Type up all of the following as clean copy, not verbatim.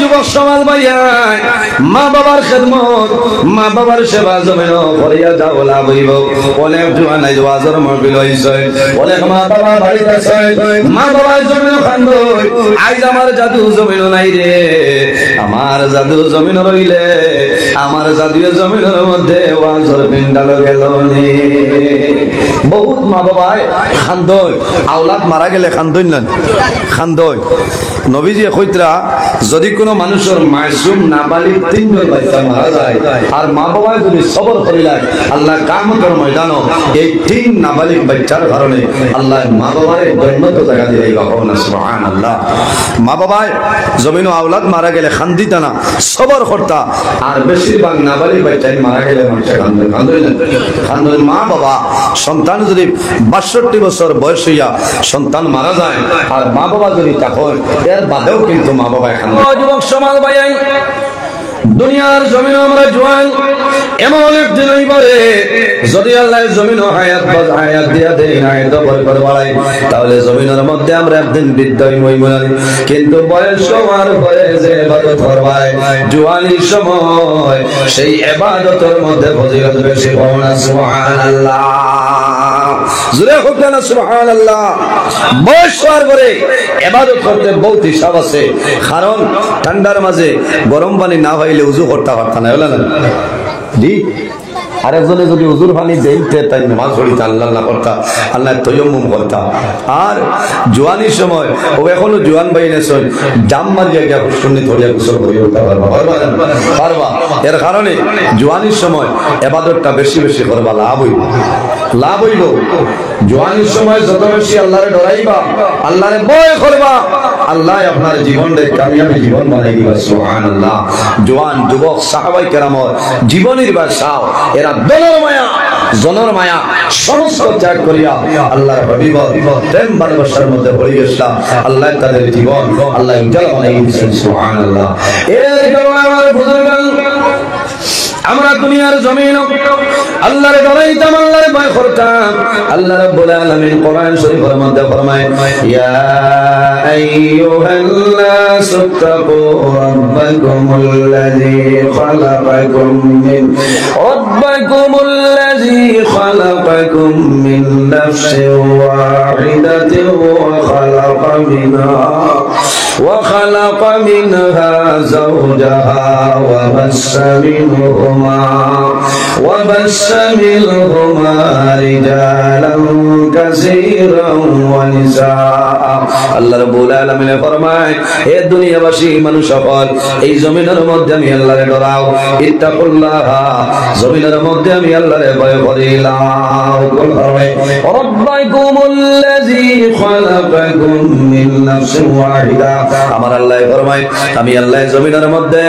যুবক সমাজ ভাইয়া মা বাবার খেদমত মা বাবার সেবা জমিন করিয়া যাও লাভ হইব অনেক জোয়ান আইজ ওয়াজের মাহফিল হইছে অনেক মা বাবা বাড়িতে আছে মা বাবার জমিন খান্দই আইজ আমার জাদু জমিন নাই রে আমার জাদু জমিন রইলে আমার জাদু জমিনের মধ্যে ওয়াজের পিন্ডাল গেল নি বহুত মা বাবা খান্দই আওলাদ মারা গেলে খান্দই না খান্দই নবীজি কইতরা যদি কোনো মানুষের মাসুম নাবালিগ তিনজন বাচ্চা মারা যায় আর মা বাবা যদি সবর করিলেন আল্লাহ কিয়ামতের ময়দানে এই তিন নাবালিগ বাচ্চার কারণে আল্লাহ মা বাবারে জান্নাত জায়গা দিয়ে দিবেন সুবহানাল্লাহ মা বাবা জমিন আওলাদ মারা গেলে খান্দিতা না সবর করতা আর বেশিরভাগ নাবালিগ বাচ্চা মারা গেলে মানুষ খান্দই মা বাবা সন্তান যদি 62 বছর বয়স হইয়া সন্তান মারা যায় আর মা বাবা যদি তখন এর বাদেও কিন্তু মা বাবা খান্দে যুবক সমাজ ভাই দুনিয়ার জমিন আমরা জোয়ান এমন একদিন হইবারে যদি আল্লাহ জমিন হায়াত দিয়া দেয় না এত বরকত বাড়ায় তাহলে জমিনের মধ্যে আমরা একদিন বৃদ্ধ হইব কিন্তু বয়স হওয়ার পরে যে ইবাদত করবায় জোয়ানির সময় সেই ইবাদতের মধ্যে ফজিলত বেশি হয় না সুবহানাল্লাহ জোরে হোক না সুবহানাল্লাহ বয়স হওয়ার পরে ইবাদত করতে বহুত হিসাব আছে কারণ ঠান্ডার মাঝে গরম পানি না হইলে উযু করতে পারতা না হলো না জি আরেকজনে যদি উজুর পানি দেইতে তাই নামাজ পড়িতে আল্লাহ আল্লাহ করতা আল্লাহ তায়াম্মুম করতা আর জোয়ানির সময় ও এখনো জোয়ান বাইনে সই জাম মারিয়া গিয়া শুননি ধরিয়া গোসল করিয়া উঠতে পারবা এর কারণে জোয়ানির সময় ইবাদতটা বেশি বেশি করবা লাভ হইব জোয়ানির সময় যত বেশি আল্লাহরে ডরাইবা আল্লাহরে ভয় করবা আল্লাহ আপনার জীবনের কামিয়াবি জীবন বানাই দিবা সুবহানাল্লাহ জোয়ান যুবক সাহাবায়ে কেরামত জীবনের বাসাও এরা জনের মায়া সমস্ত ত্যাগ করিয়া আল্লাহর হাবিব প্রেম ভালোবাসার মধ্যে পড়ে গেছিলাম আল্লাহ তাদের জীবন আল্লাহ উজ্জ্বল বানাই দিয়েছেন সুবহানাল্লাহ এর কারণে আমার বুজুর্গান আমরা দুনিয়ার জমিন আল্লাহর ডরাইতাম আল্লাহর ভয় করতাম আল্লাহ রাব্বুল আলামিন কোরআন শরীফের মধ্যে ফরমায় ইয়া আইয়ুহাল্লাসু তাকু রাব্বাকুমুল্লাযী খালাকাকুম মিন নাফসিন ওয়াহিদাতিন وخلق منها زوجها وبث منهما رجالا كثيرا ونساء আল্লাহ রাব্বুল আলামিন ফরমায় হে দুনিয়াবাসী মানুষ সকল এই জমিনের মধ্যে আমি আল্লাহরে ডরাও ইত্তাকুল্লাহ জমিনের মধ্যে আমি আল্লাহরে ভয় করিলাম রাব্বাকুমুল্লাযী খালাকাকুম মিন নাফসিন ওয়াহিদা আমার আল্লাহ ফরমায় আমি আল্লাহ জমিনের মধ্যে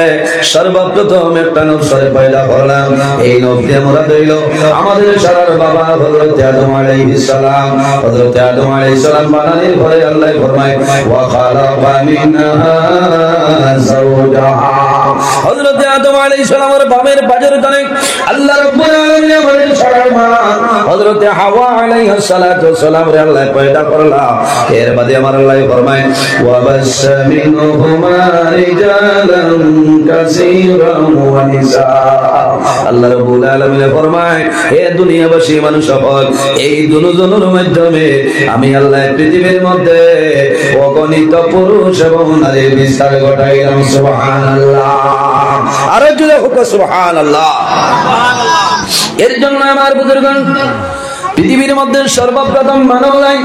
সর্বপ্রথম একটা নফসরে পয়দা করলাম এই নফস দিয়ে মুরাদ হইল আমাদের সারার বাবা হযরত আদম আলাইহিস সালাম হযরত আদম আলাইহিস সালাম বানানোর পরে আল্লাহ ফরমায় ওয়া খালাকা মিনহা যাওজাহা হযরত আদম আলাইহিস সালামের বামের পাজের তলে আল্লাহ রাব্বুল আলামিন আমাদের সারার মা হযরত হাওয়া আলাইহিস সালাতু সালাম রে আল্লাহ পয়দা করলাম এর বাদে আমার আল্লাহ ফরমায় ওয়া منهما رجالا كثيرا ونساء আল্লাহ রাব্বুল আলামিন ফরমায় হে দুনিয়াবাসী মানুষ সকল এই দুজনের মাধ্যমে আমি আল্লাহ পৃথিবীর মধ্যে অগণিত পুরুষ এবং নারীর বিস্তার ঘটাইলাম সুবহানাল্লাহ আর জোরে হোক সুবহানাল্লাহ এর জন্য আমার বুজুর্গগণ পৃথিবীর মধ্যে সর্বপ্রথম মানব নাই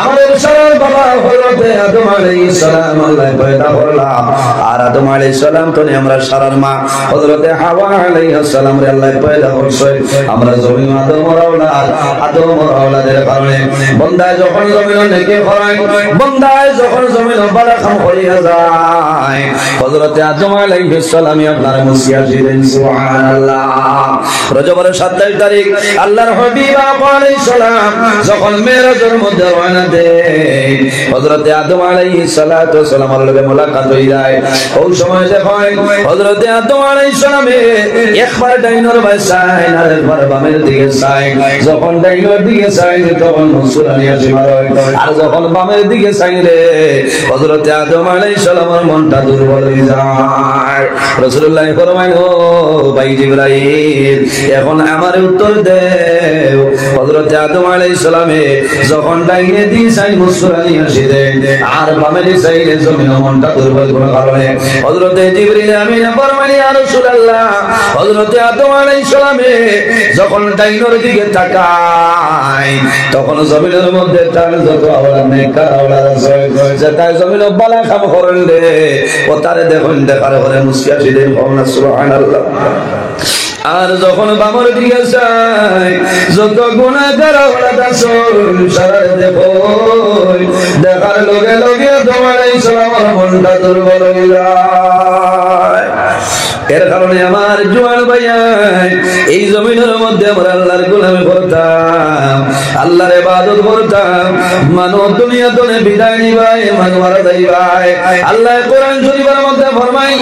আমাদের সবার বাবা হযরত আদম আলাইহিস সালাম আল্লাহ পয়দা করলাম আর আদম আলাইহিস সালাম তো আমরা সারার মা হযরত হাওয়া আলাইহিস সালাম রে আল্লাহ পয়দা করছে আমরা জমিন আদমের আওলাদের কারণে বান্দায় যখন জমিন নেকি হয় বান্দায় যখন জমিন বারাকাম হইয়া যায় হযরত আদম আলাইহিস সালাম আপনার মুসিয়া দিলেন সুবহানাল্লাহ রজবের 27 তারিখ আল্লাহর হাবিব আলাইহিস সালাম যখন মেরাজের মধ্যে রওনা দেয় হযরত আদম আলাইহিস সালাতু সালামের লগে মুলাকাত হই যায় ওই সময় দেখেন হযরত আদম আলাইহিস সালামে একবার ডাইনের ভাই চাই আর একবার বামের দিকে চাই যখন ডাইনের দিকে চাই তখন নুসরানি আসে আর যখন বামের দিকে চাইলে হযরত আদম আলাইহিস সালামের মনটা দুর্বল হয়ে যায়। রাসূলুল্লাহ ফরমায়, ও ভাই জিবরাইল, এখন আমার উত্তর দেও। হযরত আদম আলাইহিস সালামে যখন ডাইনে দিন চাই মুসরানি আসিলেন, আর বামে চাইলে জমিন মনটা দুর্বল কোন কারণে হযরত জিবরিল আমিন ফরমায়, ইয়া রাসূলুল্লাহ, হযরত আদম আলাইহিস সালামে যখন ডাইনের দিকে তাকায় তখন জমিনের মধ্যে তার যত আওলাদ নেককার আওলাদ আছে যে তাই জমিনে বালা কাম করেন দে ও তারে দেখুন দেখার পরে মুসকিয়া দিলেন সুবহানাল্লাহ। আর যখন বামর দিকে যায় যত গুনাহগার আওলাদ আছে সারা দেখো দেখার লগে লগে তোমার এই সালামের মনটা দুর্বল হয়ে যায়। এর কারণে আমার জোয়ান ভাইয়াই এই জমিনের মধ্যে আমরা আল্লাহর গোলামি করতাম, আল্লাহর ইবাদত করতাম। মানব দুনিয়া থেকে বিদায় নিবাই, মানুষ মারা যাইবাই। আল্লাহ কোরআন শরীফের মধ্যে ফরমায়,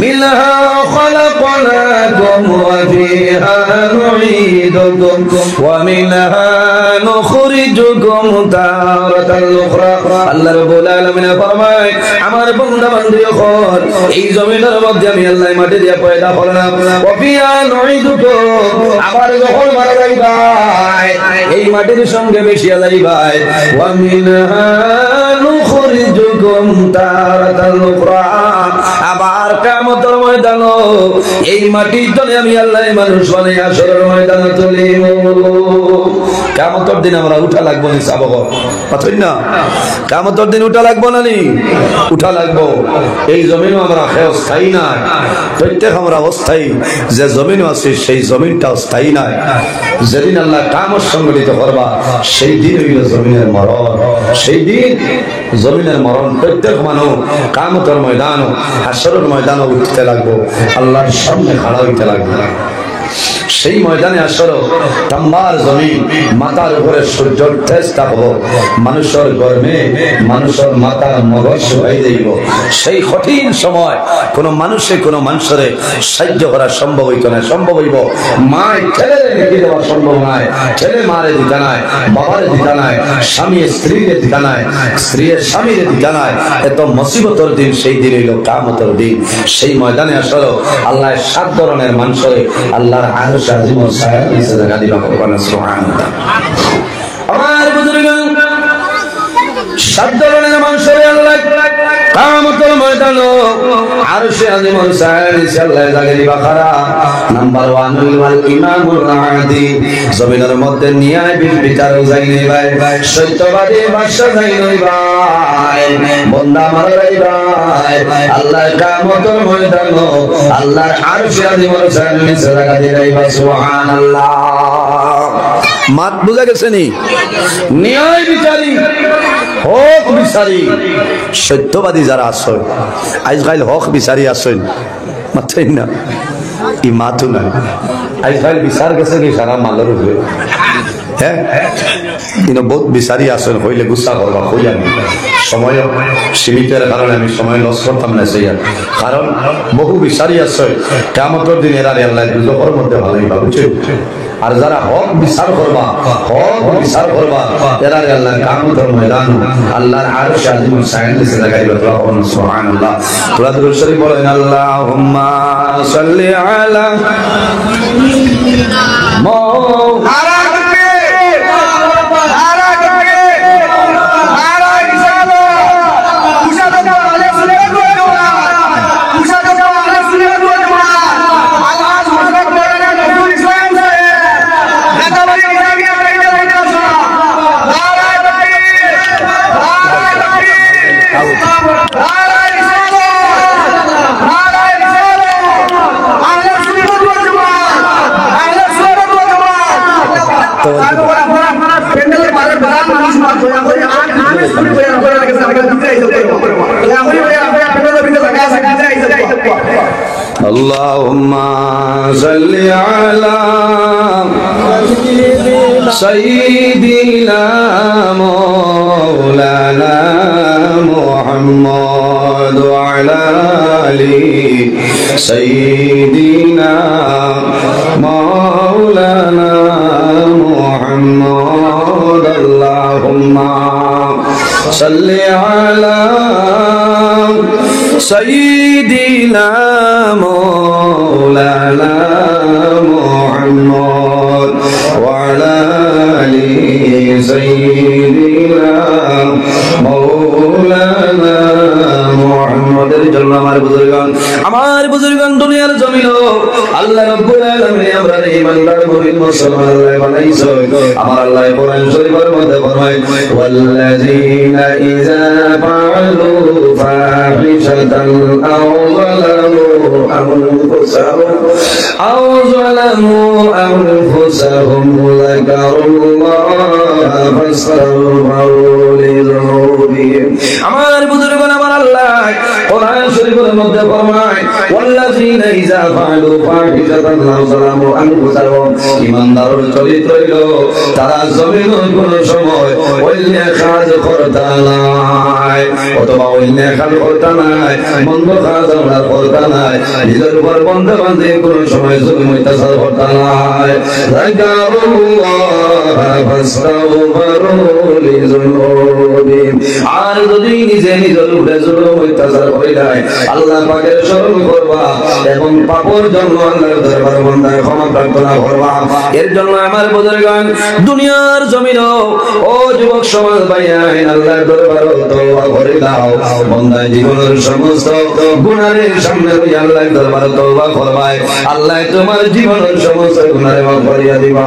মিনহা খালাকনাকুম ওয়া ফিহা নুঈদুকুম ওয়া মিনহা নুখরিজুকুম তারাতাল উখরা। আল্লাহ রাব্বুল আলামিন ফরমায়, আমার বান্দা বান্দীগণ, এই জমিনের মধ্যে আমি আল্লাহ মাটি দিয়া পয়দা করলাম, ওয়া ফিহা নুঈদুকুম, আবার যখন মারা যাইবাই এই মাটির সঙ্গে মিশিয়া যাইবাই, ওয়া মিনহা নুখরিজুকুম তারাতাল উখরা, আবার কিয়ামতের ময়দানে এই মাটির তলে আমি আল্লাহ মানুষ বানাই হাশরের ময়দানে তুলিব। কিয়ামতের দিন আমরা উঠা লাগবো নি সাবক পাথর না, কিয়ামতের দিন উঠা লাগবো না নি, উঠা লাগবো। এই জমিনও আমরা স্থায়ী না, প্রত্যেক আমরা অস্থায়ী। যে জমিন আছে সেই জমিনটা স্থায়ী নাই। যেদিন আল্লাহ কামত সংগঠিত করবা সেই দিন হইল জমিনের মরণ, সেই দিন জমিনের মরণ। প্রত্যেক মানুষ কিয়ামতের ময়দান হাশরের ময়দানে উঠতে লাগবো, আল্লাহর সামনে খাড়া হইতে লাগবে। সেই ময়দানে আসলে তাম্বার জমিন, মাথার উপরে সূর্যের তেজ তাপব, মানুষের গরমে মানুষের মাথার মগজ শুকাই যাইব। সেই কঠিন সময় কোন মানুষে কোন মানুষের সাহায্য করা সম্ভব হইত না। সম্ভব হইব মায় ছেলেরে লিখে দেওয়া সম্ভব নয়, ছেলে মারে দিতা নাই, বাবারে দিতা নাই, স্বামী স্ত্রীরে দিতা নাই, স্ত্রীর স্বামীরে দিতা নাই। এত মুসিবতের দিন সেই দিন হইল কিয়ামতের দিন। সেই ময়দানে আসলে আল্লাহ 7 ধরনের মানুষের আল্লাহর আরশ আজিম ও ছায়া নিচে জায়গা দিবা। সুবহানাল্লাহ। আমার বুজুর্গগণ, 7 ধরনের মানুষের আল্লাহ কিয়ামতের ময়দানে আরশ আজিম ও ছায়া নিচে আল্লাহ জায়গা দিবা। কারা? নাম্বার 1 হইল ইমামুল আদিল, জমিনের মধ্যে ন্যায় বিচার যাই ভাই, সত্যবাদী বাদশা যাই ভাই, বান্দা মারা যাই ভাই। আল্লাহ কিয়ামতের ময়দানে আল্লাহর আরশ আজিম ও ছায়া নিচে জায়গা দিবা। সুবহানাল্লাহ। মাত বুঝা গেছে নি? ন্যায় বিচারী, হক বিচারী, সত্যবাদী যারা আছেন, আজকাল হক বিচারী আছেন মাত্রই না, ই মাথু নাই। আজকাল বিচার গেছে কি সারা মালের উপরে, হ্যাঁ কিন্তু বহুত বিচারী আছেন, হইলে গুসা করবা হইয়া নি। সময় সীমিতের কারণে আমি সময় লস করতাম না সেই, কারণ বহু বিচারী আছে কিয়ামতের দিন এরা আল্লাহ দুজকের মধ্যে ভালোই বুঝছে। আর যারা হক বিচার করবা, হক বিচার করবা, এরা আল্লাহ কিয়ামতের ময়দান আল্লাহর আরশ আজিম ও ছায়া নিচে জায়গা দিবা। সুবহানাল্লাহ। তোরা দুরূদ শরীফ বলেন, আল্লাহুম্মা সাল্লি আলা মাওলানা Allahumma salli ala sayyidina maulana Muhammad wa ala ali sayyidina maulana Muhammad. Allahumma salli ala সাইয়্যিদিনা মাওলানা মুহাম্মদ ওয়া আলা আলি সাইয়্যিদিনা মাওলানা মুহাম্মদের জন্য আমার বুজুর্গান দুনিয়ার জমিন আল্লাহ রাব্বুল আলামিন আমরা ঈমানদার মুমিন মুসলমান আল্লাহ বানাইছো। আমার আল্লাহ কোরআন শরীফের মধ্যে ফরমায় ওয়াল্লাযীনা ইযা ফাআলু ফাহিশাতান আও যালামু আনফুসাহুম যাকারুল্লাহ ফাস্তাগফিরু লিযুনুবিহিম। আমার বুজুর্গান আমার আল্লাহ কোরআন শরীফের মধ্যে ফরমায় ওয়াল্লাযীনা ইযা ফাআলু ফাহিশাতান আও যালামু আনফুসাহুম, ঈমানদারের চরিত্র হইল তারা জমিনের কোন সময় অন্য কাজ করতে নাই, অথবা অন্য কাজ করতে নাই, মন্দ কাজ আমরা করতে নাই, নিজের উপর বন্ধ বাঁধে কোন সময় জুলুম অত্যাচার করতে নাই। যাকারুল্লাহ ফাস্তাগফিরু লিযুনুবিহিম। আর যদি নিজে নিজের উপরে জুলুম অত্যাচার করিলাই আল্লাহ পাকের স্মরণ করবা এবং পাপের জন্য আল্লাহর দরবারে বান্দার ক্ষমা প্রার্থনা করবা। এর জন্য আমার বুজুর্গান দুনিয়ার জমিন ও যুবক সমাজ ভাইয়াই আল্লাহর দরবারে তওবা করে দাও। বান্দার জীবনের সমস্ত গুনাহের সামনে হইয়া আল্লাহর দরবারে তওবা করবাই, আল্লাহ তোমার জীবনের সমস্ত গুনাহ মাফ করিয়া দিবা।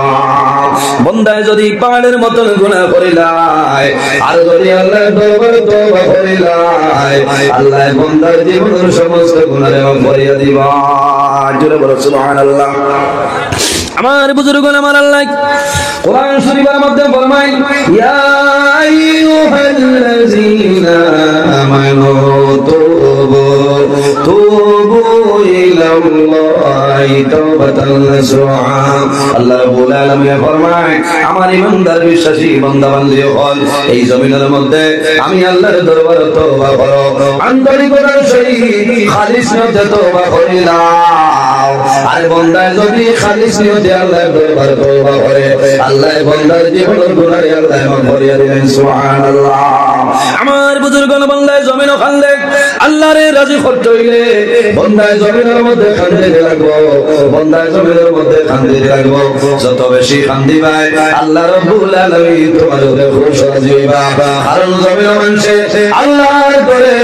বান্দায় যদি পাহাড়ের মতন গুনাহ করিলাই আর যদি আল্লাহর দরবারে তওবা করিলাই আল্লাহ বান্দার জীবনের সমস্ত গুনাহ মাফ করিয়া দিবা। জোরে বলো সুবহানাল্লাহ। আমার বুজুর্গগণ আমার আল্লাহ কোরআন শরীফের মধ্যে ফরমায় ইয়া আইয়ুহাল্লাযীনা আমানু তুবু ইলাল্লাহি তাওবাতান নাসুহা। আল্লাহ রাব্বুল আলামিন ফরমায় আমার ঈমানদার বিশ্বাসী বান্দা বান্দী হল এই জমিনের মধ্যে আমি আল্লাহর দরবারে তওবা করো, আন্তরিকতার সহিত খালিস নিয়তে তওবা করিলাম। আর বান্দায় যদি খালিস নিয়তে আল্লাহর দরবারে তওবা করে আল্লাহ বান্দার জীবনের গুনাহ আল্লাহ মাফ করিয়া দিবেন। সুবহানাল্লাহ। আমার বুজুর্গগণ বান্দায় জমিন খান্দে আল্লাহরে রাজি করতে হইলে বান্দায় জমিনের মধ্যে খান্দে লাগবো, বান্দায় জমিনের মধ্যে খান্দে লাগবো। যত বেশি খান্দি ভাই আল্লাহ রাব্বুল আলামিন তোমার উপরে খুশি হইবা। কারণ জমিন মানুষে আল্লাহর করে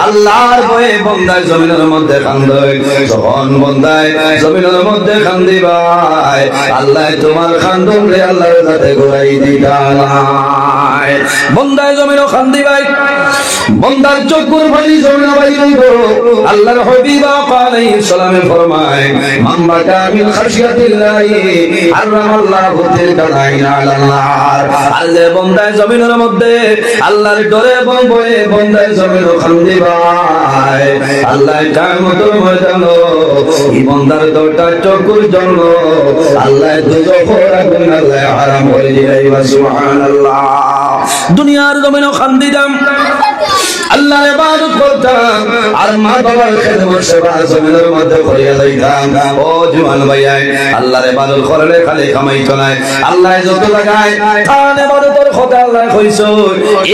আল্লাহর ভয়ে বান্দায় জমিনের মধ্যে খান্দে, যখন বান্দায় জমিনের মধ্যে খান্দি ভাই আল্লাহ তোমার খান্দন রে আল্লাহর কাছে ঘুরাই দিবা। বান্দায় জমিন খান্দি ভাই বান্দার চোখের পানি জমিন ভাই হইব। আল্লাহর হাবিব আলাইহিস সালামে ফরমায় মান বাকা মিন খাশিয়াতিল্লাহি হারামাল্লাহু তিলকা আইনা আলাল্লাহ। আর যে বান্দায় জমিনের মধ্যে আল্লাহর ডরে এবং ভয়ে বান্দায় জমিন খান্দি ভাই আল্লাহ কিয়ামতের ময়দানে এই বান্দার দুটো চোখের জন্য আল্লাহ দুজখের আগুন আল্লাহ হারাম করে দিবেন। সুবহানাল্লাহ। দুনিয়ার জমিন খান্দি দাম আল্লাহর ইবাদত করতাম আর মা বাবার খেদমত সেবা জমিনের মধ্যে করিয়া যাইতাম। ও জওয়ান ভাইয়াই আল্লাহর ইবাদত করলে খালি কামাইতো না, আল্লাহ যত লাগায় তার ইবাদতের কথা আল্লাহ কইছো,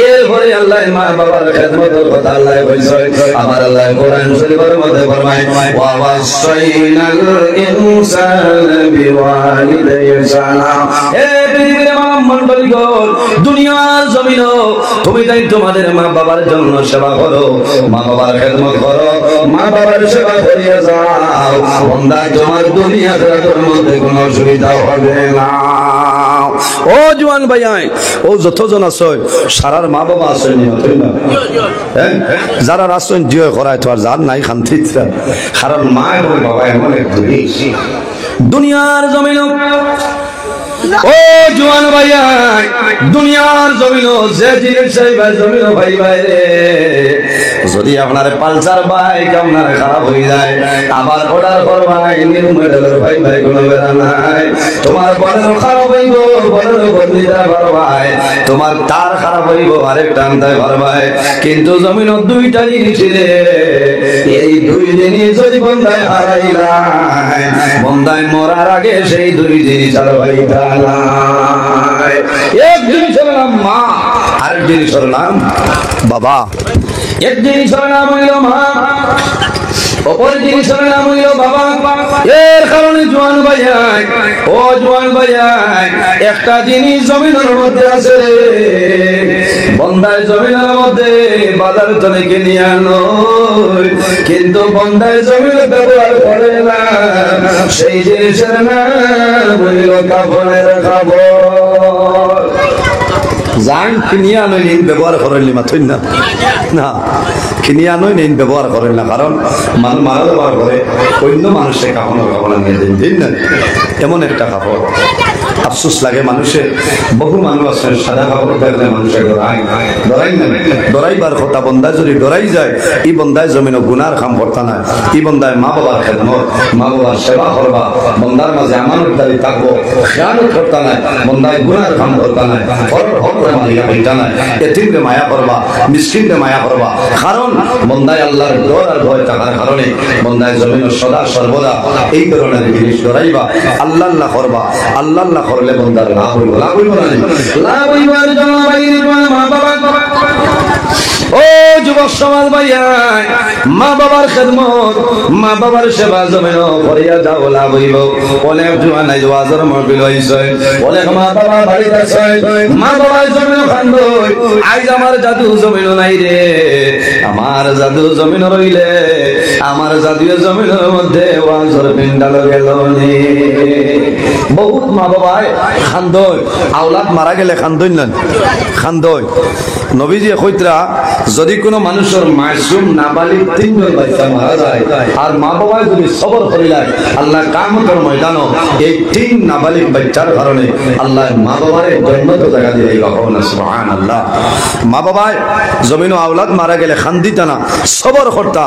এরপরে আল্লাহ মা বাবার খেদমতের কথা আল্লাহ কইছো। আমার আল্লাহ কোরআন শরীফের মধ্যে ফরমায় ওয়া ওয়াসাইনাল ইনসানা বিওয়ালিদাইহি ইহসানা। হে পৃথিবীর মানব মণ্ডলীগণ দুনিয়ার জমিন তুমি তাই তোমাদের মা বাবার জন্য সেবা করো, মা বাবার খেদমত করো, মা বাবার সেবা করিয়া যাও। বান্দা তোমার দুনিয়া আখিরাতের মধ্যে কোনো অসুবিধা হবে না। ও জওয়ান ভাইয়াই ও যতজন আছে সারার মা বাবা আছে নি না, যারা রাসন জিও করায় তো আর যার নাই শান্তি, কারণ মা এবং বাবা এমন এক জিনিস দুনিয়ার জমিন। ও জওয়ান ভাইয়াই দুনিয়ার জমিন যে জিনিস চাইবা জমিন ভাই ভাই রে, যদি আপনার পালসার বাইক আপনার খারাপ হয়ে যায় আবার অর্ডার করবাই নিউ মডেলের ভাই ভাই কোনো বেড়া নাই। তোমার বলেরও খারাপ হইব বলেরও বদলিটা পারবাই, তোমার তার খারাপ হইব আরেকটা আনতে পারবাই, কিন্তু জমিন দুইটা জিনিস রে, এই দুই জিনিস যদি বন্ধায় হারাইলাই বন্ধায় মরার আগে সেই দুই জিনিস আর হইতা নাই। এক জিনিস হলো নাম মা, আরেক জিনিস হলো নাম বাবা। এক জিনিসের নাম হইল মা, অপর জিনিসের নাম হইল বাবা। এর কারণে জোয়ান ভাইয়াই, ও জোয়ান ভাইয়াই, একটা জিনিস জমিনের মধ্যে আছে, বন্দায় জমিনের মধ্যে বাজার তলে কিনে আনো, কিন্তু বন্দায় জমিন ব্যবহার করে না, সেই জিনিসের নাম হইল কাপড়ের কাপড়। জান কিনিয়া নই নিন ব্যবহার করেন মাথুন না, না কিনিয়া নই নিন ব্যবহার করেন না, কারণ মানুষ মারা ব্যবহার করে অন্য মানুষের কাপড় কাপড় নিয়ে দিন দিন না, এমন একটা কাপড়। আফসোস লাগে মানুষের, বহু মানুষ আছে সাদা কাপড় দেখলে মানুষের ডরাই না, ডরাইবার কথা। বন্দায় যদি ডরাই যায়, ই বন্দায় জমিন গুনার কাম করতা না, ই বন্দায় মা বাবার খেদমত, মা বাবার সেবা করবা, বন্দার মাঝে আমানতদারি থাকবো, খেয়ানত করতা না, বন্দায় গুনার কাম করতা না, এতিমকে মায়া করবা, মিসকিনকে মায়া করবা। কারণ বন্দায় আল্লাহর ডর আর ভয় থাকার কারণে বন্দায় জমিন সদা সর্বদা এই ধরনের জিনিস ডরাইবা, আল্লাহ আল্লাহ করবা। আল্লাহ আল্লাহ করলে বন্দার লাভ হইব, লাভ হইব না, লাভ হইবার জন্য মা বাবা। ও যুবক সমাজ ভাইয়াই, মা বাবার খেদমত, মা বাবার সেবা জমিন করিয়া যাও, লাভ হইব। অনেক জোয়ান আইজ ওয়াজের মাহফিল হইছে, অনেক মা বাবা বাড়িতে আছে, মা বাবার জমিন খান্দই, আইজ আমার জাদু জমিন নাই রে, আমার জাদু জমিন রইলে আমার জাদু জমিনের মধ্যে ওয়াজের পিন্ডাল গেল নি। বহুত মা বাবায় খান্দই, আওলাদ মারা গেলে খান্দই না, খান্দই। নবীজি কইতরা যদি কোনো মানুষের মাসুম নাবালিগ তিনজন বাচ্চা মারা যায় আর মা বাবা যদি সবর করিলায়, আল্লাহ কিয়ামতের ময়দানে এই তিন নাবালিগ বাচ্চার কারণে আল্লাহ মা বাবারে জান্নাত জায়গা দিয়ে দিবেন। সুবহানাল্লাহ। মা বাবায় জমিন আওলাদ মারা গেলে খান্দিতা না, সবর করতা।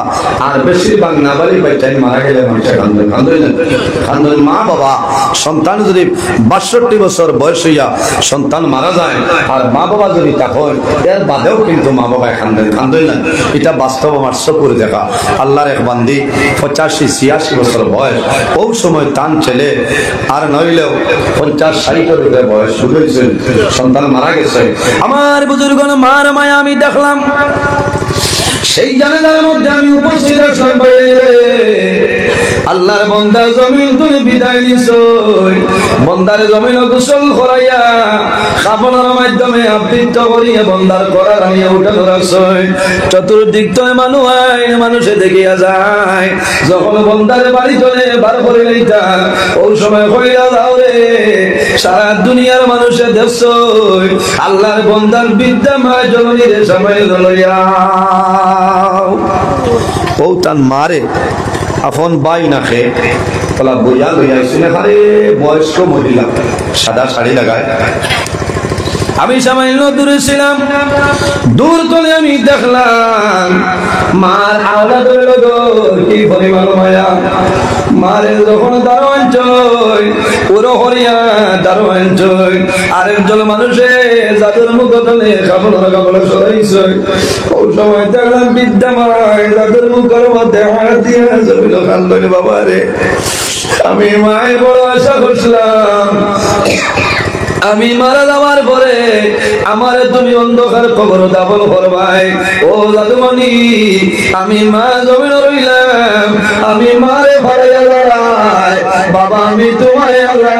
আর বেশিরভাগ নাবালিগ বাচ্চা মারা গেলে মানুষ কান্দে, কান্দে না, কান্দে। মা বাবা সন্তান যদি ৬২ বছর বয়স হইয়া সন্তান মারা যায় আর মা বাবা যদি তখন এর বাদেও কিন্তু মা বাবা কান্দেন, কান্দেন না, এটা বাস্তব আমার চকুর দেখা। আল্লাহর এক বান্দি ৮৫-৮৬ বছর বয়স, ওই সময় তান ছেলে আর নইলেও ৫০-৬০ বয়স শুনেছেন, সন্তান মারা গেছে। আমার বুজুর্গ মার মায়া আমি দেখলাম, সেই জানালার মধ্যে আমি উপস্থিত আসলাম। আল্লাহর বন্দা জমিন তুমি বিদায় নিছো, বন্দার জমিন গোসল করাইয়া কাপড়ের মাধ্যমে আবৃত করিয়া বন্দার করার আনিয়া উঠানো রাখছো। চতুর্দিক তো মানুষ মানুষে দেখিয়া যায়, যখন বন্দার বাড়ি চলে বার করে লইতা ওই সময় কইরা যাও রে, সারা দুনিয়ার মানুষে দেখছো আল্লাহর বন্দার বিদ্যা মায় জননীর সময় লইয়া ও তান মারে আপন বাই না খেয়ে বলা বইয়া লইয়া আরে বয়স্ক মহিলা সাদা শাড়ি লাগায়। আমি সামান্য দূরে ছিলাম, দূর করে আমি দেখলাম মার আওলাদ হইল কি পরিমাণ মায়া। মারে যখন দারোয়ান চই পুরো হরিয়া দারোয়ান চই, আরেকজন মানুষে যাদের মুখ তলে কাপড় কাপড় সরাইছে, ওই সময় দেখলাম বিদ্যামায় যাদের মুখের মধ্যে হাত দিয়ে জমিল কান্দনি। বাবা রে, আমি মায়ের বড় আশা করছিলাম আমি মারা যাওয়ার পরে আমারে তুমি অন্ধকার কবর দাফন করবাই। ও জাদুমণি, আমি মা জমিন রইলাম, আমি মারে ফাড়াইয়া দাঁড়াই, বাবা আমি তোমায় আল্লাহ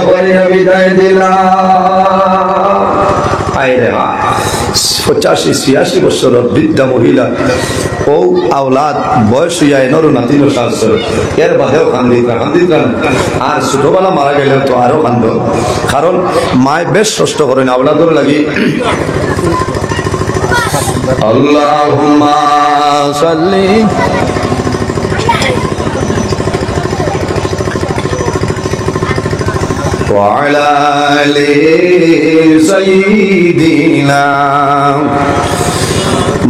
করিয়া বিদায় দিলাম। আইরে মা ৮৫-৮৬ বছরের বৃদ্ধা মহিলা, ও আওলাদ বয়স হইয়া এনরও নাতি সাহায্য, এর বাদেও কান্দিত কান্দিত কান। আর ছোটবেলা মারা গেলেও তো আরো কান্দ, কারণ মায় বেশ কষ্ট করেন আওলাদর লাগি। আল্লাহুম্মা সাল্লি وعلى آل سيدنا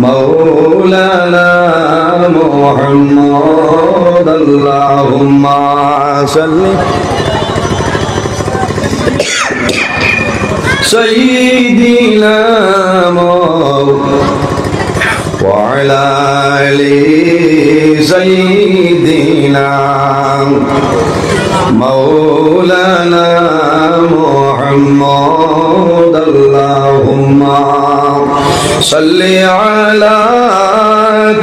مولانا محمد اللهم صل سيدنا وعلى آل سيدنا مولانا محمد اللهم সাল্লি আলা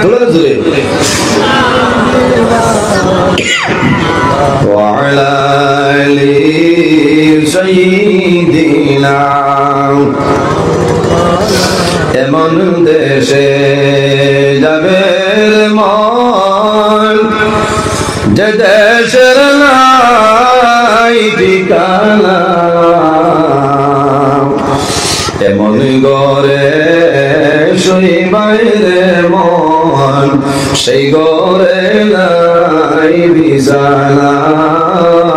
ধরে ওয়া আলা আলি সাইয়্যিদিনা এমন দেশে যাবে মন যে দেশের নাই ঠিকানা এমন গরে শুইবাইরে মন সেই গরে নাই বিছানা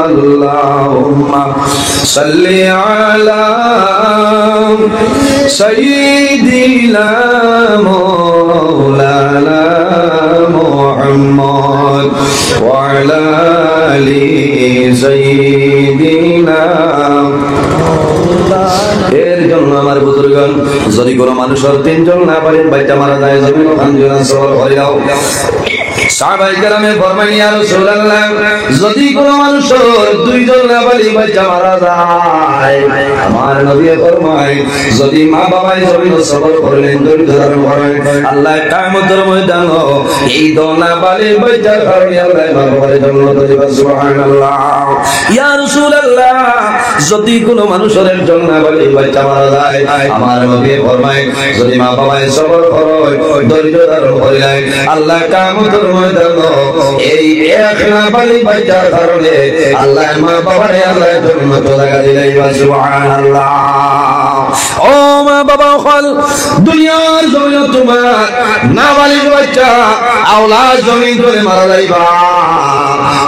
আল্লাহুম্মা সাল্লি আলা সাইয়্যিদিনা মাওলানা মুহাম্মদ ওয়া আলা আলি সাইয়্যিদিনা। এর জন্য আমার বুজুর্গগণ যদি কোনো মানুষের তিনজন না পারেন বাইটা মারা যায় জমিন খানজনা সবর হয়ে যাও সাহাবায়ে কেরামে ফরমান ইয়া রাসূলুল্লাহ যদি কোনো মানুষের দুইজন না পারি বাইটা মারা যায় আমার নবী ফরমায় যদি মা বাবাই জমিন সবর করলেন দরিদ্র ধারণ করেন আল্লাহ কিয়ামতের ময়দান এই দোনা পারি বাইটা কারণে আল্লাহ মা বাবার জান্নাত দিবেন সুবহানাল্লাহ। ইয়া রাসূলুল্লাহ যদি কোনো মানুষের একজন না পারি বাইটা মারা যায় আমার নবী ফরমায় যদি মা বাবাই সবর করে দরিদ্র ধারণ করেন আল্লাহ কিয়ামতের এই এক না পারি বাইটার কারণে আল্লাহ মা বাবারে আল্লাহ জান্নাত লাগা দিলেন সুবহানাল্লাহ। ও মা বাবা হল দুনিয়ার জমিন তোমার না পারি বাচ্চা আওলাদ জমিন ধরে মারা যাইবা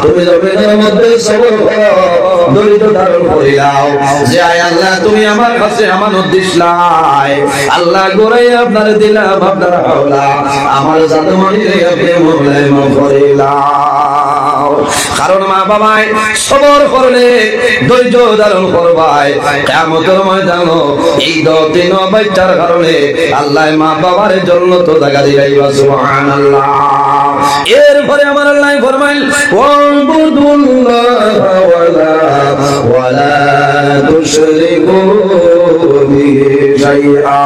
তুমি জমিনের মধ্যে সবর করো দরিদ্র ধারণ করে দাও যে আয় আল্লাহ তুমি আমার কাছে আমানত দিছলাই আল্লাহ গোরাই আপনার দিলাম আপনার হাওলা আমার জাদুমণিরে আপনি মোলায় মাফ করে দাও। কারণ মা বাবায় সবর করলে ধৈর্য ধারণ করবাই কিয়ামতের ময়দান এই তিন বাচ্চার কারণে আল্লাহ মা বাবার জন্য তো জায়গা দিলাইবা সুবহানাল্লাহ। এরপরে আমার আল্লাহ ফরমাইল ওয়াবুদুল্লাহ ওয়ালা তুশরিকু বিহি শাইআ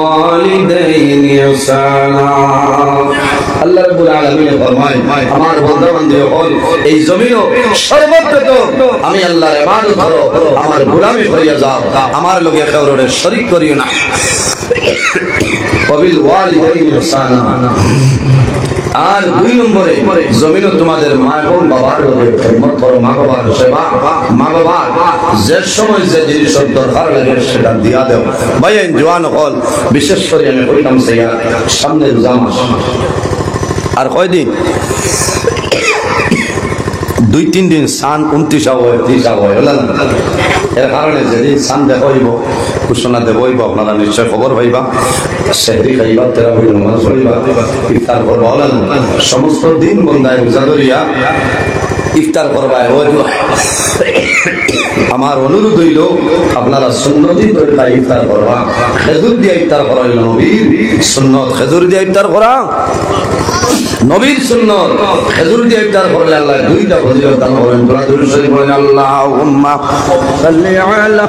وبالوالدين إحسانا আল্লাহ রাব্বুল আলামিন ফরমায় আমার বান্দা বান্দি হল এই জমিনও সর্বপ্রথম আমি আল্লাহর ইবাদত করো আমার গোলামি করিয়া যাও আমার লগে কাউরে শরীক করিও না। وبالوالدين إحسانا আর দুই নম্বরে জমিনও তোমাদের মা এবং বাবার খেদমত করো মা বাবার সেবা মা বাবার যে সময় যে জিনিসের দরকার লাগে সেটা দিয়া দেও। ভাই জওয়ান হল বিশেষ করে আমি কইতাম সেয়া সামনে রোজা মাস আর কয়দিন 2-3 দিন সান 29 হয় 30 হয় হল না এর কারণে যেদিন সান দেখা হইব ঘোষণা দেব হইব আপনারা নিশ্চয় খবর পাইবা সেহরি খাইবা তেরাবি নামাজ পড়িবা ইফতার করবা হল না সমস্ত দিন বন্দায় রোজা ধরিয়া ইফতার করবা। আমার অনুরোধ হইল আপনারা সুন্নতি তরিকা ইফতার করবা খেজুর দিয়ে ইফতার করা হইল নবীর সুন্নত খেজুর দিয়ে ইফতার করা নবীর সুন্নত খেজুর দিয়ে ইফতার করলে আল্লাহ দুইটা ফজিলত দান করেন। তোরা দুরূদ শরীফ পড়েন আল্লাহুম্মা সাল্লি আলা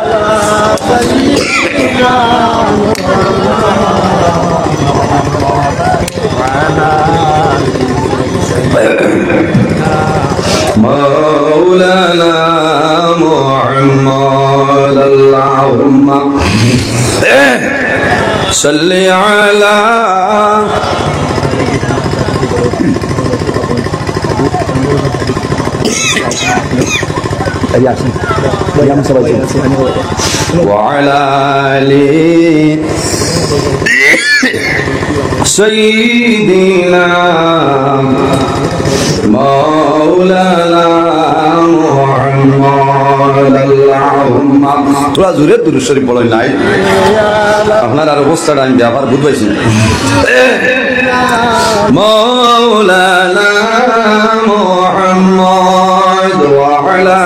مولانا محمد اللهم صل على وعلى آل سيدنا مولانا محمد اللهم তোরা জোরে দুরূদ শরীফ পড়েন নাই আপনার আর অবস্থাটা আমি আবার বুঝাইছি مولانا محمد وعلى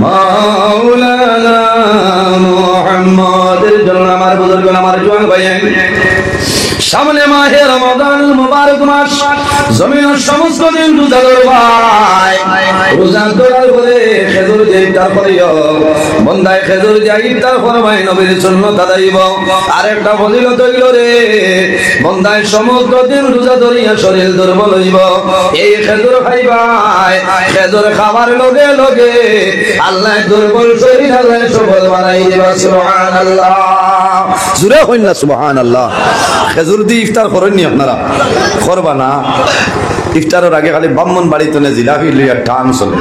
مولانا محمد আমার বুজুর্গ আমার জওয়ান ভাই সামনে মাহে রমাদান মুবারক মাস, জমিনের সমস্ত দিন রোজা ধরবাই। রোজা ধরার পরে খেজুর দিয়ে ইফতার করিও, বন্দায় খেজুর দিয়ে ইফতার করবাই, নবীর সুন্নাত আদাইব। আরেকটা ফজিলত হইল রে, বন্দায় সমস্ত দিন রোজা ধরিয়া শরীর দুর্বল হইব, এই খেজুর খাইবাই। খেজুর খাবার লগে লগে আল্লাহ দুর্বল শরীর আল্লাহ সবল বানাই দিবা। সুবহানাল্লাহ, জোরে হইন না সুবহানাল্লাহ। খেজুর দিয়ে ইফতার করেননি আপনারা? করবা না? ইফতারের আগে খালি ব্রাহ্মণ বাড়িতে জিলাপি লইয়া টান চলে,